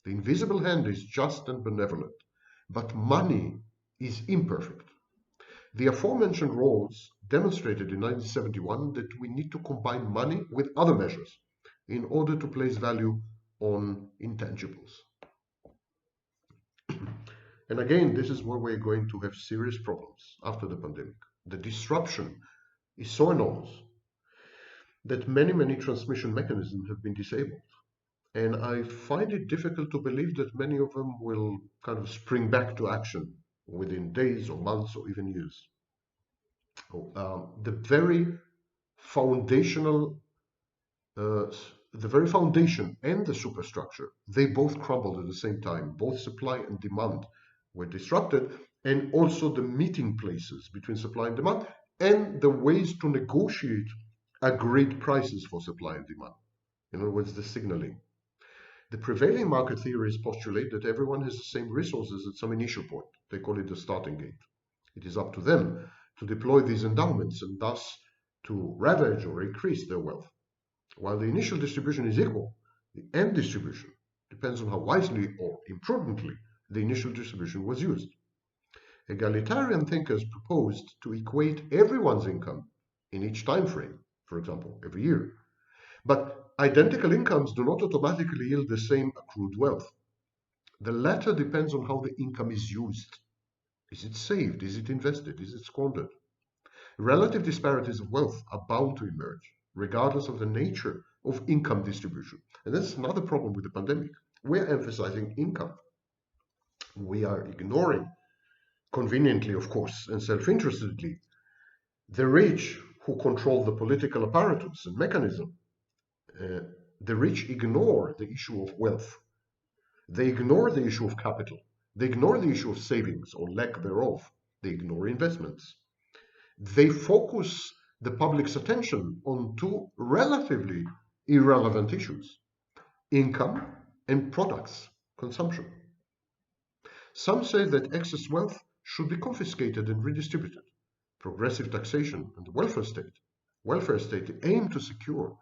The invisible hand is just and benevolent, but money is imperfect. The aforementioned roles demonstrated in 1971 that we need to combine money with other measures in order to place value on intangibles. And again, this is where we're going to have serious problems after the pandemic. The disruption is so enormous that many transmission mechanisms have been disabled. And I find it difficult to believe that many of them will kind of spring back to action within days or months or even years. The very foundational, the very foundation and the superstructure, they both crumbled at the same time. Both supply and demand were disrupted, and also the meeting places between supply and demand, and the ways to negotiate agreed prices for supply and demand. In other words, the signaling. The prevailing market theories postulate that everyone has the same resources at some initial point. They call it the starting gate. It is up to them to deploy these endowments and thus to ravage or increase their wealth. While the initial distribution is equal, the end distribution depends on how wisely or imprudently the initial distribution was used. Egalitarian thinkers proposed to equate everyone's income in each time frame, for example, every year. But identical incomes do not automatically yield the same accrued wealth. The latter depends on how the income is used. Is it saved? Is it invested? Is it squandered? Relative disparities of wealth are bound to emerge, regardless of the nature of income distribution. And that's another problem with the pandemic. We're emphasizing income. We are ignoring, conveniently, of course, and self-interestedly, the rich who control the political apparatus and mechanism. The rich ignore the issue of wealth. They ignore the issue of capital. They ignore the issue of savings or lack thereof. They ignore investments. They focus the public's attention on two relatively irrelevant issues: income and products consumption. Some say that excess wealth should be confiscated and redistributed. Progressive taxation and the welfare state aim to secure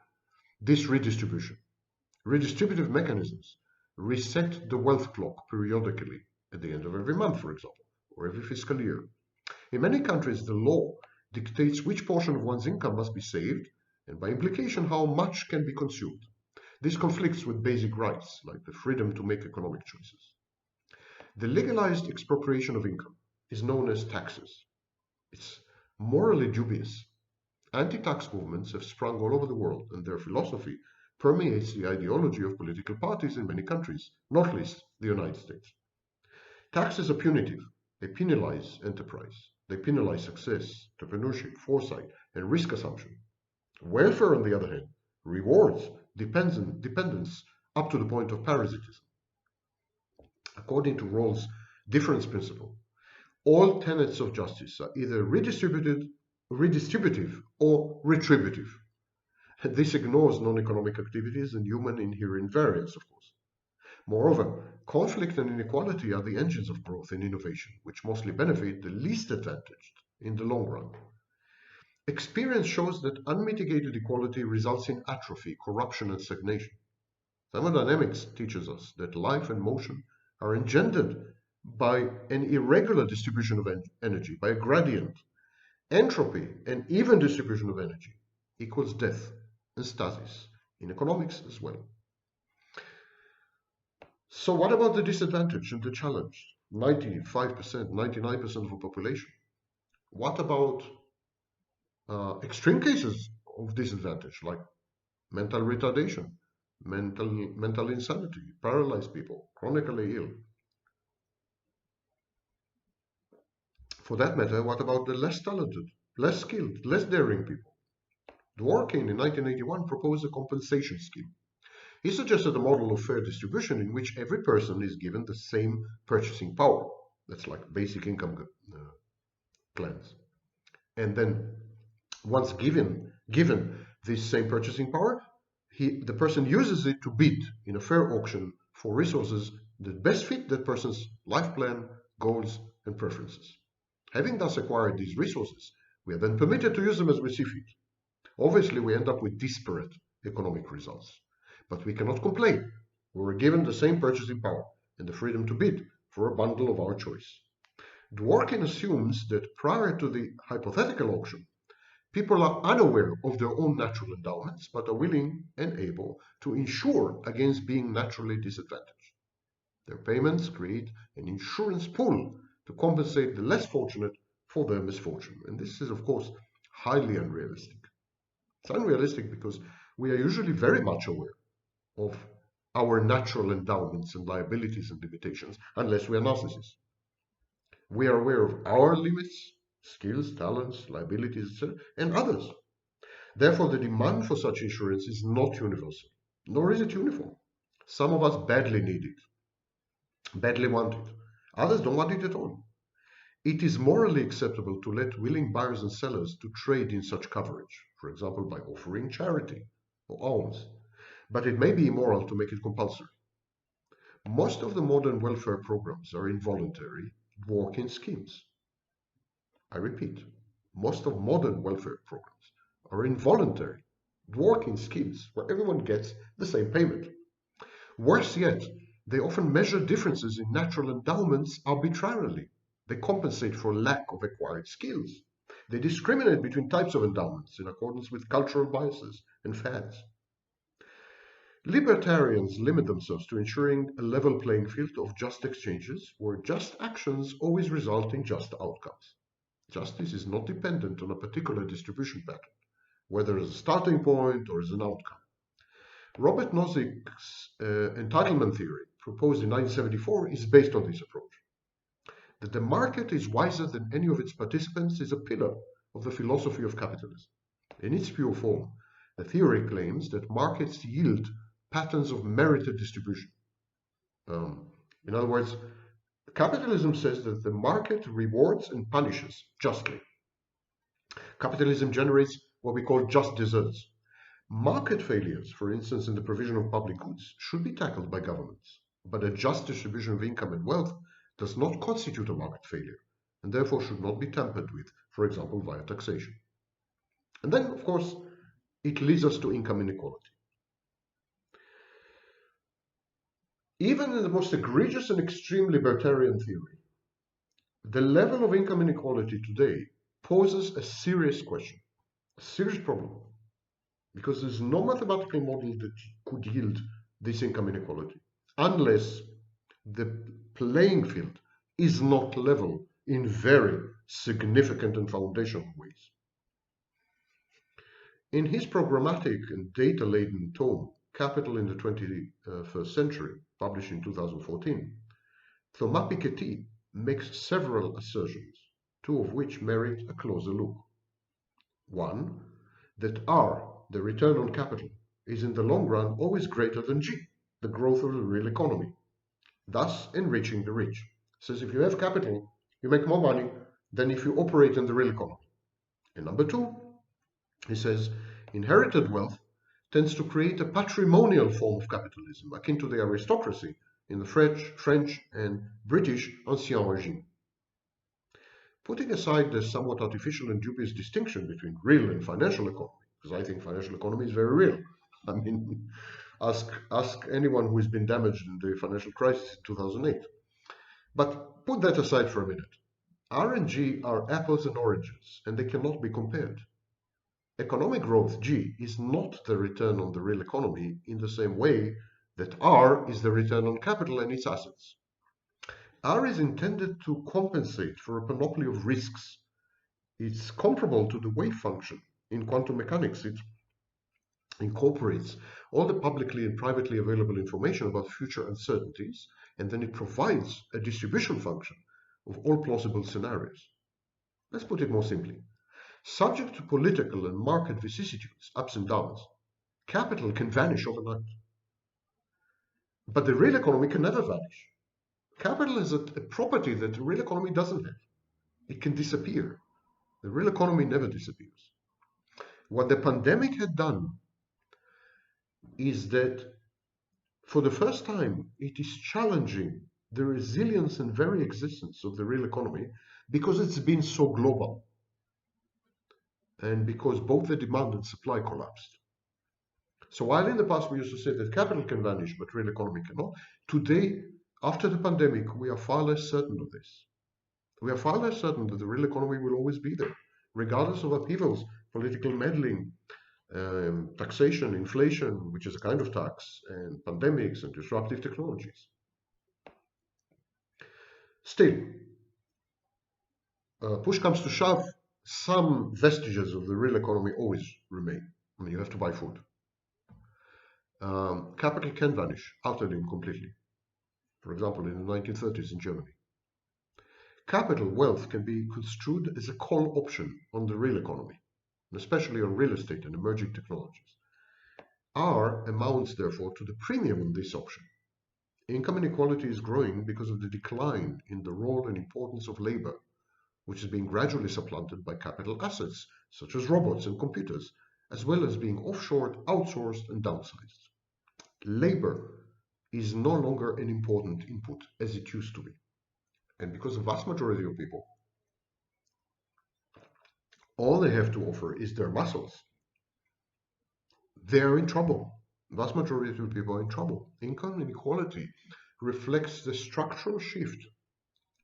this redistribution. Redistributive mechanisms reset the wealth clock periodically at the end of every month, for example, or every fiscal year. In many countries, the law dictates which portion of one's income must be saved, and by implication, how much can be consumed. This conflicts with basic rights, like the freedom to make economic choices. The legalized expropriation of income is known as taxes. It's morally dubious. Anti-tax movements have sprung all over the world, and their philosophy permeates the ideology of political parties in many countries, not least the United States. Taxes are punitive. They penalize enterprise. They penalize success, entrepreneurship, foresight, and risk assumption. Welfare, on the other hand, rewards dependence up to the point of parasitism. According to Rawls' difference principle, all tenets of justice are either redistributive or retributive. This ignores non-economic activities and human inherent variance, of course. Moreover, conflict and inequality are the engines of growth and innovation, which mostly benefit the least advantaged in the long run. Experience shows that unmitigated equality results in atrophy, corruption, and stagnation. Thermodynamics teaches us that life and motion are engendered by an irregular distribution of energy, by a gradient. Entropy and even distribution of energy equals death and stasis, in economics as well. So what about the disadvantaged and the challenged? 95%, 99% of the population. What about extreme cases of disadvantage, like mental retardation, mental insanity, paralyzed people, chronically ill. For that matter, what about the less talented, less skilled, less daring people? Dworkin in 1981 proposed a compensation scheme. He suggested a model of fair distribution in which every person is given the same purchasing power. That's like basic income plans. And then once given this same purchasing power, the person uses it to bid in a fair auction for resources that best fit that person's life plan, goals, and preferences. Having thus acquired these resources, we are then permitted to use them as we see fit. Obviously, we end up with disparate economic results, but we cannot complain. We were given the same purchasing power and the freedom to bid for a bundle of our choice. Dworkin assumes that prior to the hypothetical auction, people are unaware of their own natural endowments, but are willing and able to insure against being naturally disadvantaged. Their payments create an insurance pool to compensate the less fortunate for their misfortune. And this is, of course, highly unrealistic. It's unrealistic because we are usually very much aware of our natural endowments and liabilities and limitations, unless we are narcissists. We are aware of our limits, skills, talents, liabilities, etc., and others. Therefore, the demand for such insurance is not universal, nor is it uniform. Some of us badly need it, badly want it. Others don't want it at all. It is morally acceptable to let willing buyers and sellers to trade in such coverage, for example, by offering charity or alms, but it may be immoral to make it compulsory. Most of the modern welfare programs are involuntary, walk-in schemes. I repeat, most of modern welfare programs are involuntary, walk-in schemes where everyone gets the same payment. Worse yet, they often measure differences in natural endowments arbitrarily. They compensate for lack of acquired skills. They discriminate between types of endowments in accordance with cultural biases and fads. Libertarians limit themselves to ensuring a level playing field of just exchanges where just actions always result in just outcomes. Justice is not dependent on a particular distribution pattern, whether as a starting point or as an outcome. Robert Nozick's entitlement theory, proposed in 1974, is based on this approach. That the market is wiser than any of its participants is a pillar of the philosophy of capitalism. In its pure form, the theory claims that markets yield patterns of merited distribution. In other words, capitalism says that the market rewards and punishes justly. Capitalism generates what we call just deserts. Market failures, for instance, in the provision of public goods, should be tackled by governments, but a just distribution of income and wealth does not constitute a market failure, and therefore should not be tampered with, for example, via taxation. And then, of course, it leads us to income inequality. Even in the most egregious and extreme libertarian theory, the level of income inequality today poses a serious question, a serious problem, because there's no mathematical model that could yield this income inequality, unless the playing field is not level in very significant and foundational ways. In his programmatic and data-laden tome, Capital in the 21st Century, published in 2014, Thomas Piketty makes several assertions, two of which merit a closer look. One, that R, the return on capital, is in the long run always greater than G, the growth of the real economy, thus enriching the rich. Says if you have capital, you make more money than if you operate in the real economy. And number two, he says, inherited wealth tends to create a patrimonial form of capitalism, akin to the aristocracy in the French and British Ancien Regime. Putting aside the somewhat artificial and dubious distinction between real and financial economy, because I think financial economy is very real. I mean, ask anyone who has been damaged in the financial crisis in 2008. But put that aside for a minute. R and G are apples and oranges, and they cannot be compared. Economic growth, G, is not the return on the real economy in the same way that R is the return on capital and its assets. R is intended to compensate for a panoply of risks. It's comparable to the wave function in quantum mechanics. incorporates all the publicly and privately available information about future uncertainties, and then it provides a distribution function of all plausible scenarios. Let's put it more simply. Subject to political and market vicissitudes, ups and downs, capital can vanish overnight. But the real economy can never vanish. Capital is a property that the real economy doesn't have. It can disappear. The real economy never disappears. What the pandemic had done is that for the first time, it is challenging the resilience and very existence of the real economy because it's been so global and because both the demand and supply collapsed. So while in the past we used to say that capital can vanish but real economy cannot, today, after the pandemic, we are far less certain of this. We are far less certain that the real economy will always be there, regardless of upheavals, political meddling, taxation, inflation, which is a kind of tax, and pandemics and disruptive technologies. Still, push comes to shove, some vestiges of the real economy always remain. I mean, you have to buy food. Capital can vanish utterly and completely. For example, in the 1930s in Germany. Capital wealth can be construed as a call option on the real economy, and especially on real estate and emerging technologies. R amounts, therefore, to the premium on this option. Income inequality is growing because of the decline in the role and importance of labor, which is being gradually supplanted by capital assets, such as robots and computers, as well as being offshored, outsourced, and downsized. Labor is no longer an important input as it used to be. And because the vast majority of people, all they have to offer is their muscles, they're in trouble. The vast majority of people are in trouble. Income inequality reflects the structural shift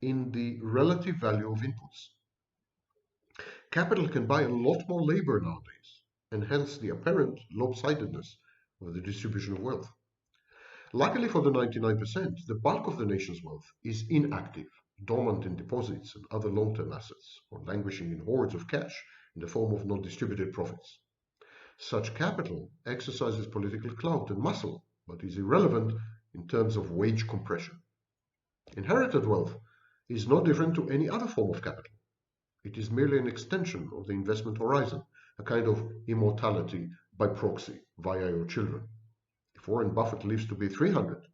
in the relative value of inputs. Capital can buy a lot more labor nowadays, and hence the apparent lopsidedness of the distribution of wealth. Luckily for the 99%, the bulk of the nation's wealth is inactive, dormant in deposits and other long-term assets, or languishing in hoards of cash in the form of non-distributed profits. Such capital exercises political clout and muscle, but is irrelevant in terms of wage compression. Inherited wealth is no different to any other form of capital. It is merely an extension of the investment horizon, a kind of immortality by proxy via your children. If Warren Buffett lives to be 300,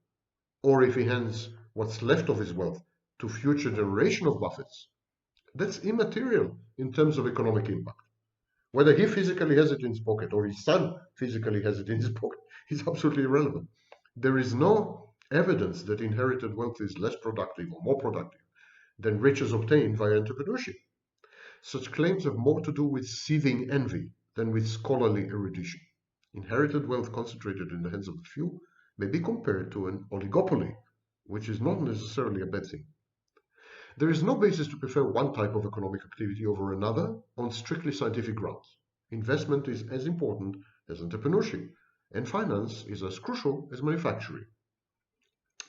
or if he hands what's left of his wealth to future generation of Buffetts, that's immaterial in terms of economic impact. Whether he physically has it in his pocket or his son physically has it in his pocket is absolutely irrelevant. There is no evidence that inherited wealth is less productive or more productive than riches obtained via entrepreneurship. Such claims have more to do with seething envy than with scholarly erudition. Inherited wealth concentrated in the hands of the few may be compared to an oligopoly, which is not necessarily a bad thing. There is no basis to prefer one type of economic activity over another on strictly scientific grounds. Investment is as important as entrepreneurship, and finance is as crucial as manufacturing.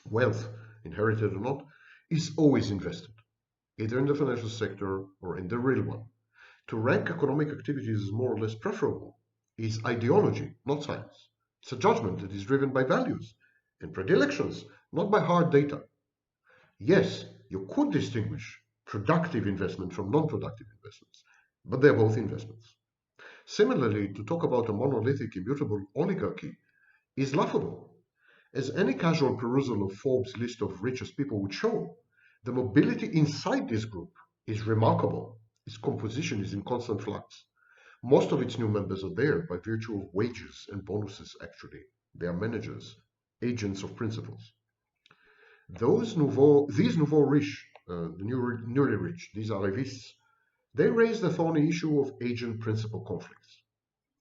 Wealth, inherited or not, is always invested, either in the financial sector or in the real one. To rank economic activities as more or less preferable is ideology, not science. It's a judgment that is driven by values and predilections, not by hard data. Yes, you could distinguish productive investment from non-productive investments, but they're both investments. Similarly, to talk about a monolithic, immutable oligarchy is laughable. As any casual perusal of Forbes' list of richest people would show, the mobility inside this group is remarkable. Its composition is in constant flux. Most of its new members are there by virtue of wages and bonuses, actually. They are managers, agents of principles. These nouveau riches, newly rich, these arrivistes, they raise the thorny issue of agent-principal conflicts.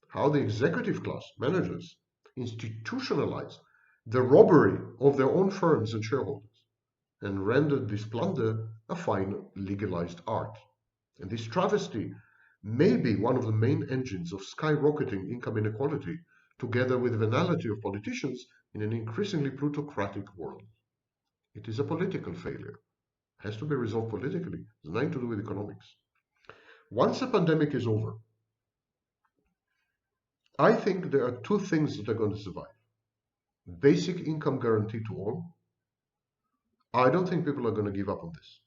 How the executive class, managers, institutionalize the robbery of their own firms and shareholders, and render this plunder a fine legalized art. And this travesty may be one of the main engines of skyrocketing income inequality, together with the venality of politicians in an increasingly plutocratic world. It is a political failure. It has to be resolved politically. It's nothing to do with economics. Once the pandemic is over, I think there are two things that are going to survive. Basic income guarantee to all. I don't think people are going to give up on this.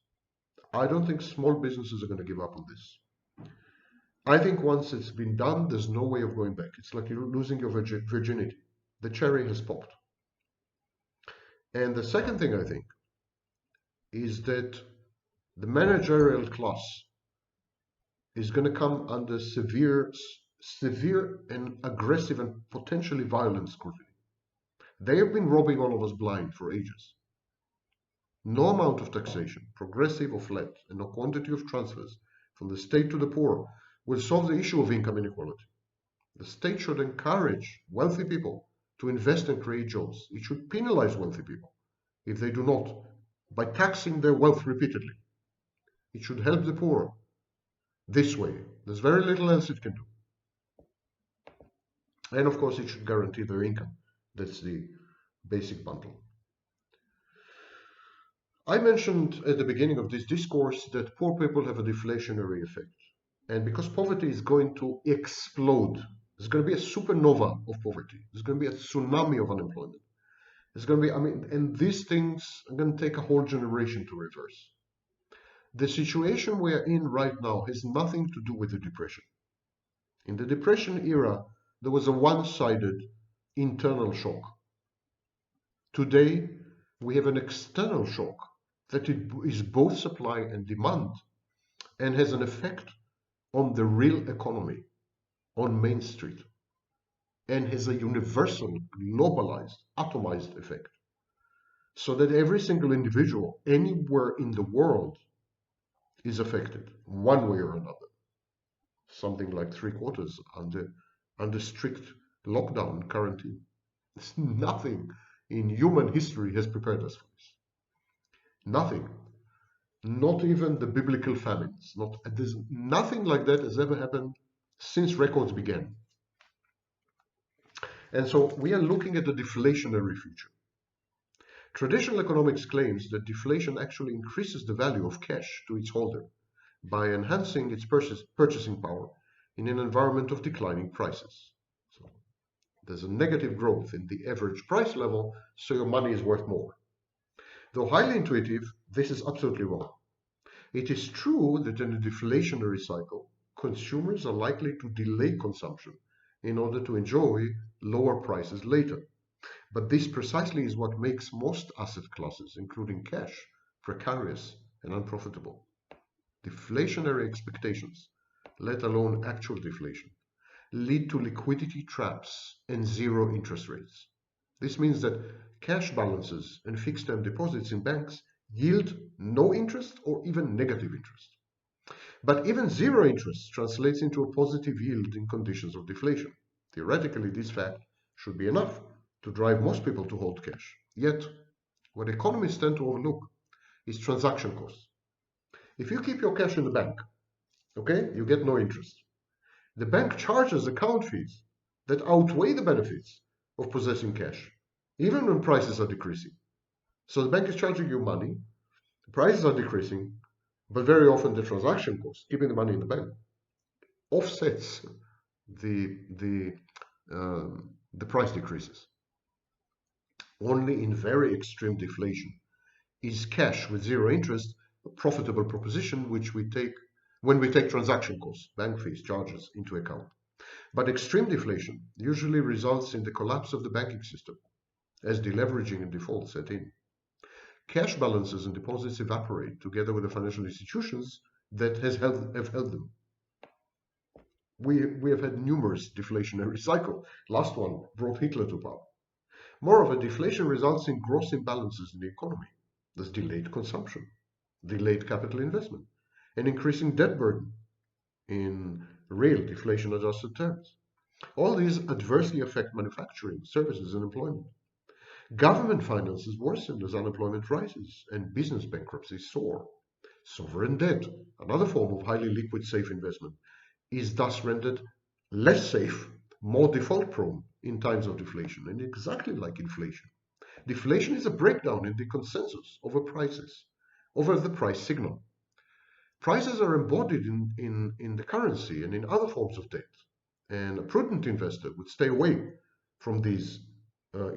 I don't think small businesses are going to give up on this. I think once it's been done, there's no way of going back. It's like you're losing your virginity. The cherry has popped. And the second thing I think is that the managerial class is going to come under severe and aggressive and potentially violent scrutiny. They have been robbing all of us blind for ages. No amount of taxation, progressive or flat, and no quantity of transfers from the state to the poor will solve the issue of income inequality. The state should encourage wealthy people to invest and create jobs. It should penalize wealthy people if they do not by taxing their wealth repeatedly. It should help the poor this way. There's very little else it can do. And of course, it should guarantee their income. That's the basic bundle. I mentioned at the beginning of this discourse that poor people have a deflationary effect. And because poverty is going to explode, there's going to be a supernova of poverty. There's going to be a tsunami of unemployment. There's going to be, and these things are going to take a whole generation to reverse. The situation we are in right now has nothing to do with the Depression. In the Depression era, there was a one-sided internal shock. Today, we have an external shock that it is both supply and demand and has an effect on the real economy, on Main Street, and has a universal, globalized, atomized effect. So that every single individual anywhere in the world is affected one way or another. Something like 3/4 under strict lockdown quarantine. Nothing in human history has prepared us for this. Nothing. Not even the biblical famines. Nothing like that has ever happened since records began. And so we are looking at a deflationary future. Traditional economics claims that deflation actually increases the value of cash to its holder by enhancing its purchasing power in an environment of declining prices. So there's a negative growth in the average price level, so your money is worth more. Though highly intuitive, this is absolutely wrong. It is true that in a deflationary cycle, consumers are likely to delay consumption in order to enjoy lower prices later. But this precisely is what makes most asset classes, including cash, precarious and unprofitable. Deflationary expectations, let alone actual deflation, lead to liquidity traps and zero interest rates. This means that cash balances and fixed-term deposits in banks yield no interest or even negative interest. But even zero interest translates into a positive yield in conditions of deflation. Theoretically, this fact should be enough to drive most people to hold cash. Yet, what economists tend to overlook is transaction costs. If you keep your cash in the bank, okay, you get no interest. The bank charges account fees that outweigh the benefits of possessing cash, even when prices are decreasing. So the bank is charging you money, the prices are decreasing, but very often the transaction cost, keeping the money in the bank, offsets the price decreases. Only in very extreme deflation is cash with zero interest a profitable proposition which we take when we take transaction costs, bank fees, charges into account. But extreme deflation usually results in the collapse of the banking system as deleveraging and default set in. Cash balances and deposits evaporate together with the financial institutions that have held them. We have had numerous deflationary cycles. Last one brought Hitler to power. Moreover, deflation results in gross imbalances in the economy. There's delayed consumption, delayed capital investment, and increasing debt burden in real deflation-adjusted terms. All these adversely affect manufacturing, services, and employment. Government finances worsen as unemployment rises and business bankruptcies soar. Sovereign debt, another form of highly liquid safe investment, is thus rendered less safe, more default prone in times of deflation, and exactly like inflation. Deflation is a breakdown in the consensus over prices, over the price signal. Prices are embodied in the currency and in other forms of debt. And a prudent investor would stay away from these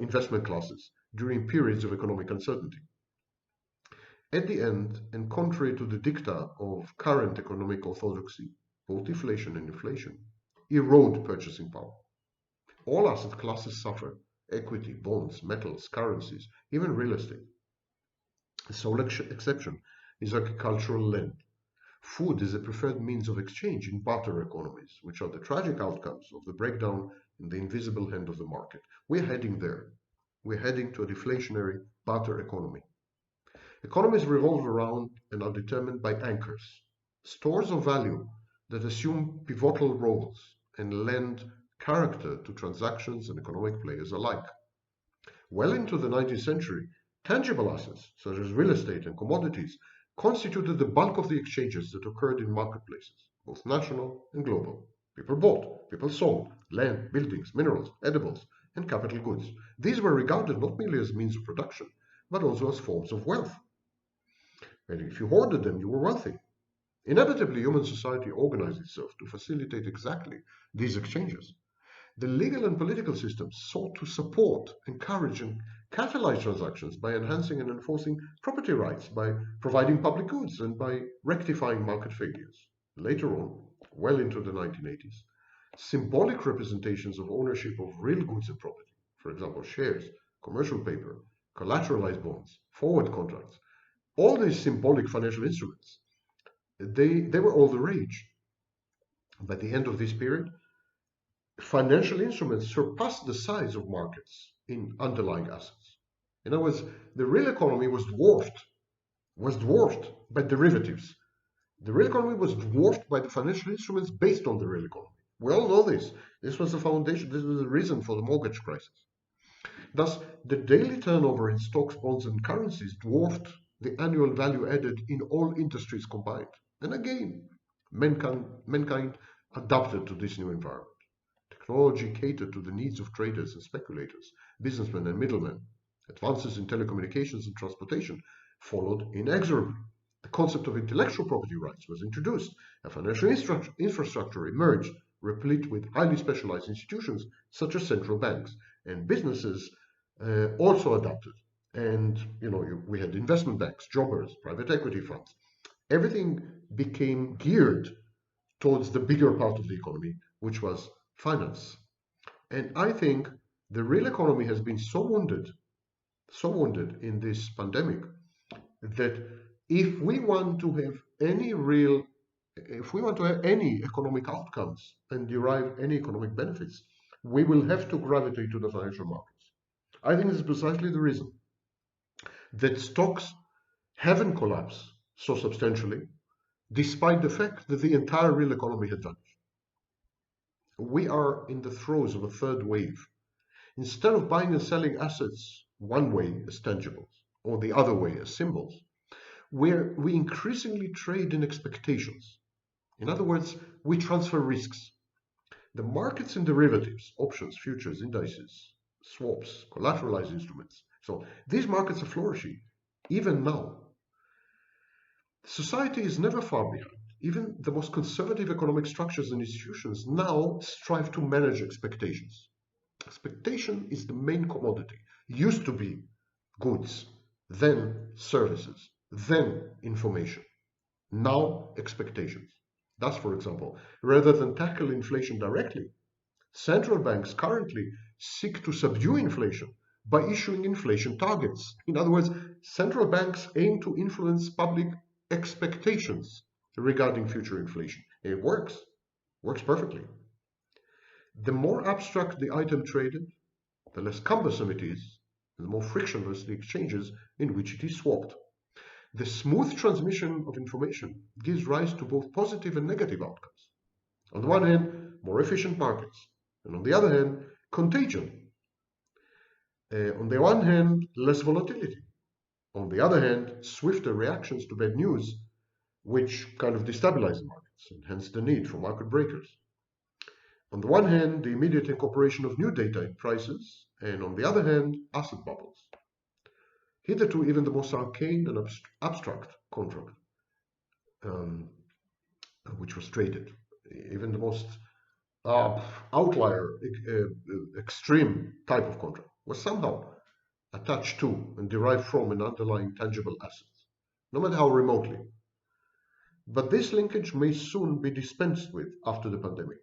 investment classes during periods of economic uncertainty. At the end, and contrary to the dicta of current economic orthodoxy, both deflation and inflation erode purchasing power. All asset classes suffer: equity, bonds, metals, currencies, even real estate. The sole exception is agricultural land. Food is a preferred means of exchange in barter economies, which are the tragic outcomes of the breakdown in the invisible hand of the market. We're heading there. We're heading to a deflationary barter economy. Economies revolve around and are determined by anchors, stores of value that assume pivotal roles and lend character to transactions and economic players alike. Well into the 19th century, tangible assets, such as real estate and commodities, constituted the bulk of the exchanges that occurred in marketplaces, both national and global. People bought, people sold land, buildings, minerals, edibles, and capital goods. These were regarded not merely as means of production, but also as forms of wealth. And if you hoarded them, you were wealthy. Inevitably, human society organized itself to facilitate exactly these exchanges. The legal and political systems sought to support, encourage, and catalyze transactions by enhancing and enforcing property rights, by providing public goods, and by rectifying market failures. Later on, well into the 1980s, symbolic representations of ownership of real goods and property, for example, shares, commercial paper, collateralized bonds, forward contracts, all these symbolic financial instruments, they were all the rage. By the end of this period, financial instruments surpassed the size of markets in underlying assets. In other words, the real economy was dwarfed by derivatives. The real economy was dwarfed by the financial instruments based on the real economy. We all know this. This was the foundation, this was the reason for the mortgage crisis. Thus, the daily turnover in stocks, bonds, and currencies dwarfed the annual value added in all industries combined. And again, mankind adapted to this new environment. Technology catered to the needs of traders and speculators, businessmen and middlemen. Advances in telecommunications and transportation followed inexorably. The concept of intellectual property rights was introduced. A financial infrastructure emerged, replete with highly specialized institutions such as central banks. And businesses also adapted. And we had investment banks, jobbers, private equity funds. Everything became geared towards the bigger part of the economy, which was finance. And I think the real economy has been so wounded in this pandemic, that if we want to have any economic outcomes and derive any economic benefits, we will have to gravitate to the financial markets. I think this is precisely the reason that stocks haven't collapsed so substantially, despite the fact that the entire real economy had vanished. We are in the throes of a third wave. Instead of buying and selling assets one way as tangibles or the other way as symbols, we increasingly trade in expectations. In other words, we transfer risks. The markets in derivatives, options, futures, indices, swaps, collateralized instruments. So these markets are flourishing even now. Society is never far behind. Even the most conservative economic structures and institutions now strive to manage expectations. Expectation is the main commodity. Used to be goods, then services, then information. Now expectations. Thus, for example, rather than tackle inflation directly, central banks currently seek to subdue inflation by issuing inflation targets. In other words, central banks aim to influence public expectations regarding future inflation. It works perfectly. The more abstract the item traded, the less cumbersome it is, and the more frictionless the exchanges in which it is swapped. The smooth transmission of information gives rise to both positive and negative outcomes. On the one hand, more efficient markets, and on the other hand, contagion. On the one hand, less volatility. On the other hand, swifter reactions to bad news, which kind of destabilize the markets, and hence the need for market breakers. On the one hand, the immediate incorporation of new data in prices, and on the other hand, asset bubbles. Hitherto, even the most arcane and abstract contract, which was traded, even the most uh, outlier, extreme type of contract was somehow attached to and derived from an underlying tangible asset, no matter how remotely. But this linkage may soon be dispensed with after the pandemic.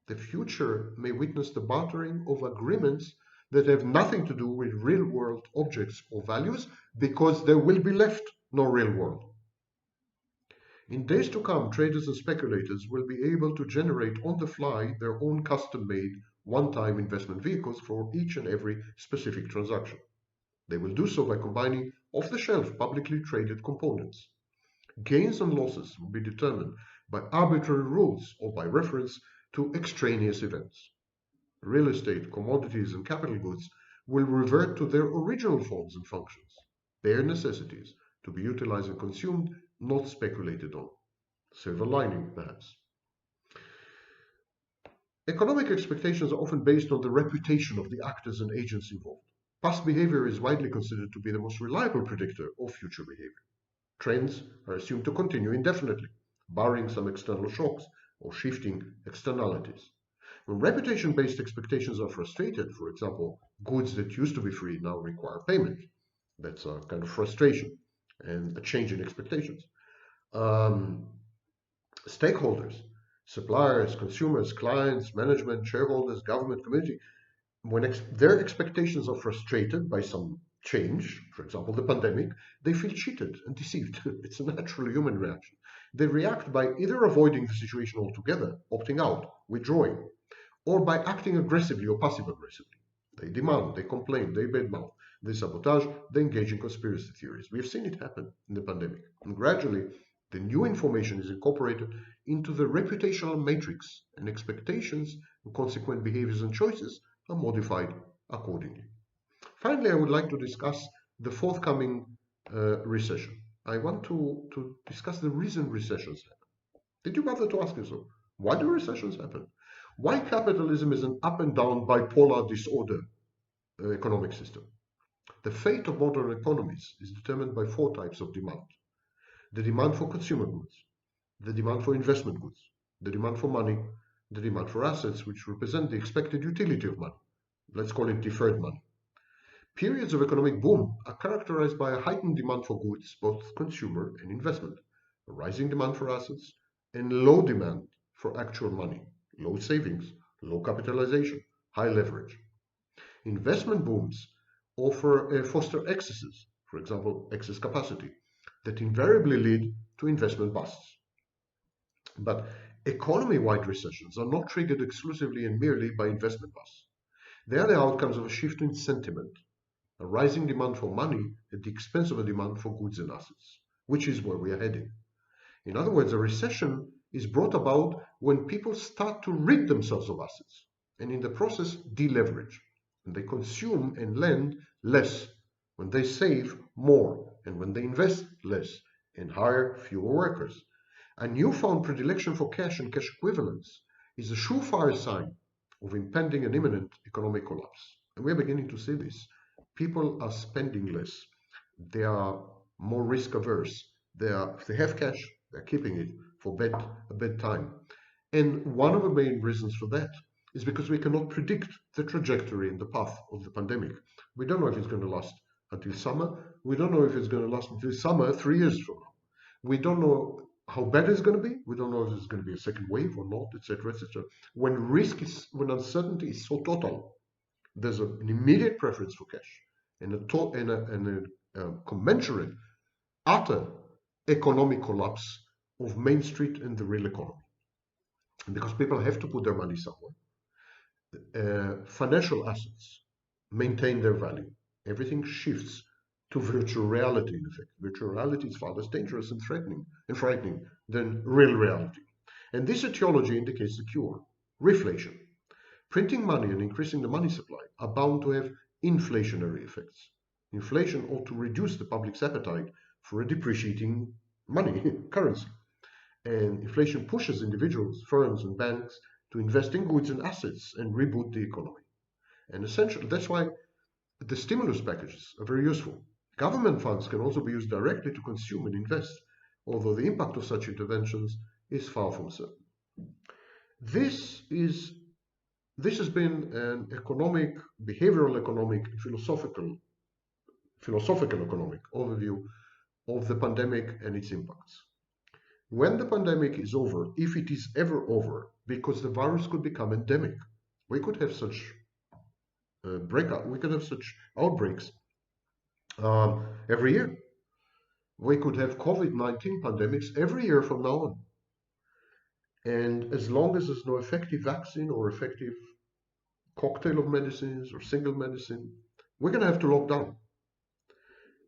The future may witness the bartering of agreements that have nothing to do with real world objects or values because there will be left no real world. In days to come, traders and speculators will be able to generate on the fly their own custom made one time investment vehicles for each and every specific transaction. They will do so by combining off the shelf publicly traded components. Gains and losses will be determined by arbitrary rules or by reference to extraneous events. Real estate, commodities, and capital goods will revert to their original forms and functions, bare necessities to be utilized and consumed, not speculated on. Silver lining, perhaps. Economic expectations are often based on the reputation of the actors and agents involved. Past behavior is widely considered to be the most reliable predictor of future behavior. Trends are assumed to continue indefinitely, barring some external shocks or shifting externalities. When reputation-based expectations are frustrated, for example, goods that used to be free now require payment. That's a kind of frustration and a change in expectations. Um, Stakeholders, suppliers, consumers, clients, management, shareholders, government, community, when their expectations are frustrated by some change, for example, the pandemic, they feel cheated and deceived. It's a natural human reaction. They react by either avoiding the situation altogether, opting out, withdrawing, or by acting aggressively or passive aggressively. They demand, they complain, they badmouth, they sabotage, they engage in conspiracy theories. We have seen it happen in the pandemic. And gradually, the new information is incorporated into the reputational matrix, and expectations and consequent behaviors and choices are modified accordingly. Finally, I would like to discuss the forthcoming recession. I want to discuss the reason recessions happen. Did you bother to ask yourself, why do recessions happen? Why capitalism is an up and down bipolar disorder economic system? The fate of modern economies is determined by four types of demand. The demand for consumer goods, the demand for investment goods, the demand for money, the demand for assets, which represent the expected utility of money. Let's call it deferred money. Periods of economic boom are characterized by a heightened demand for goods, both consumer and investment, a rising demand for assets, and low demand for actual money, low savings, low capitalization, high leverage. Investment booms foster excesses, for example, excess capacity, that invariably lead to investment busts. But economy-wide recessions are not triggered exclusively and merely by investment busts. They are the outcomes of a shift in sentiment, a rising demand for money at the expense of a demand for goods and assets, which is where we are heading. In other words, a recession is brought about when people start to rid themselves of assets and in the process deleverage. When they consume and lend less, when they save more, and when they invest less and hire fewer workers. A newfound predilection for cash and cash equivalents is a surefire sign of impending and imminent economic collapse. And we're beginning to see this. People are spending less. They are more risk averse. If they have cash, they're keeping it for a bad time. And one of the main reasons for that is because we cannot predict the trajectory and the path of the pandemic. We don't know if it's going to last until summer. We don't know if it's going to last until summer 3 years from now. We don't know how bad it's going to be. We don't know if it's going to be a second wave or not, etc., etc. When uncertainty is so total, there's an immediate preference for cash and a commensurate, utter economic collapse of Main Street and the real economy. And because people have to put their money somewhere, financial assets maintain their value. Everything shifts to virtual reality, in effect. Virtual reality is far less dangerous and frightening than real reality. And this etiology indicates the cure, reflation. Printing money and increasing the money supply are bound to have inflationary effects. Inflation ought to reduce the public's appetite for a depreciating money, currency. And inflation pushes individuals, firms, and banks to invest in goods and assets and reboot the economy. And essentially, that's why the stimulus packages are very useful. Government funds can also be used directly to consume and invest, although the impact of such interventions is far from certain. This has been an economic, behavioral economic, philosophical economic overview of the pandemic and its impacts. When the pandemic is over, if it is ever over, because the virus could become endemic, we could have such we could have such outbreaks every year. We could have COVID-19 pandemics every year from now on. And as long as there's no effective vaccine or effective cocktail of medicines or single medicine, we're going to have to lock down.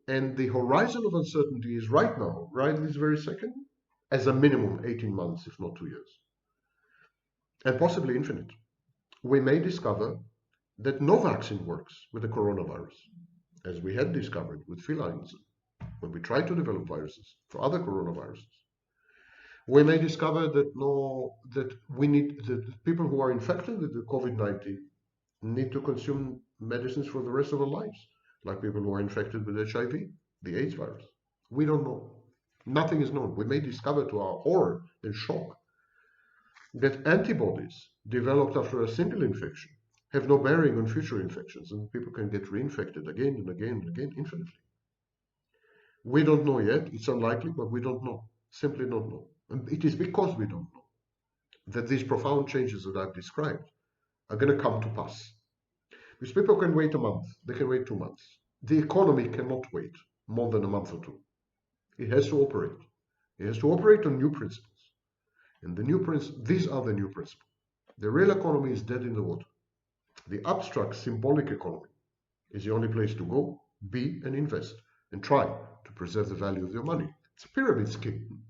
And the horizon of uncertainty is right now, right this very second, as a minimum 18 months, if not 2 years, and possibly infinite. We may discover that no vaccine works with the coronavirus, as we had discovered with felines when we tried to develop viruses for other coronaviruses. We may discover that people who are infected with the COVID-19 need to consume medicines for the rest of their lives, like people who are infected with HIV, the AIDS virus. We don't know. Nothing is known. We may discover to our horror and shock that antibodies developed after a single infection have no bearing on future infections, and people can get reinfected again and again and again infinitely. We don't know yet. It's unlikely, but we don't know. Simply don't know. And it is because we don't know that these profound changes that I've described are going to come to pass. Because people can wait a month, they can wait 2 months. The economy cannot wait more than a month or two. It has to operate. It has to operate on new principles. And these are the new principles. The real economy is dead in the water. The abstract symbolic economy is the only place to go, be, and invest, and try to preserve the value of your money. It's a pyramid scheme.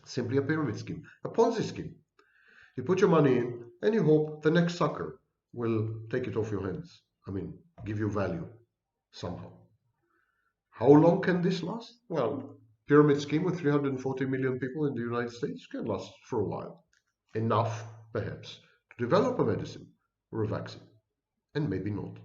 Simply a pyramid scheme, a Ponzi scheme. You put your money in and you hope the next sucker will take it off your hands. I mean, give you value somehow. How long can this last? Well, pyramid scheme with 340 million people in the United States can last for a while. Enough, perhaps, to develop a medicine or a vaccine, and maybe not.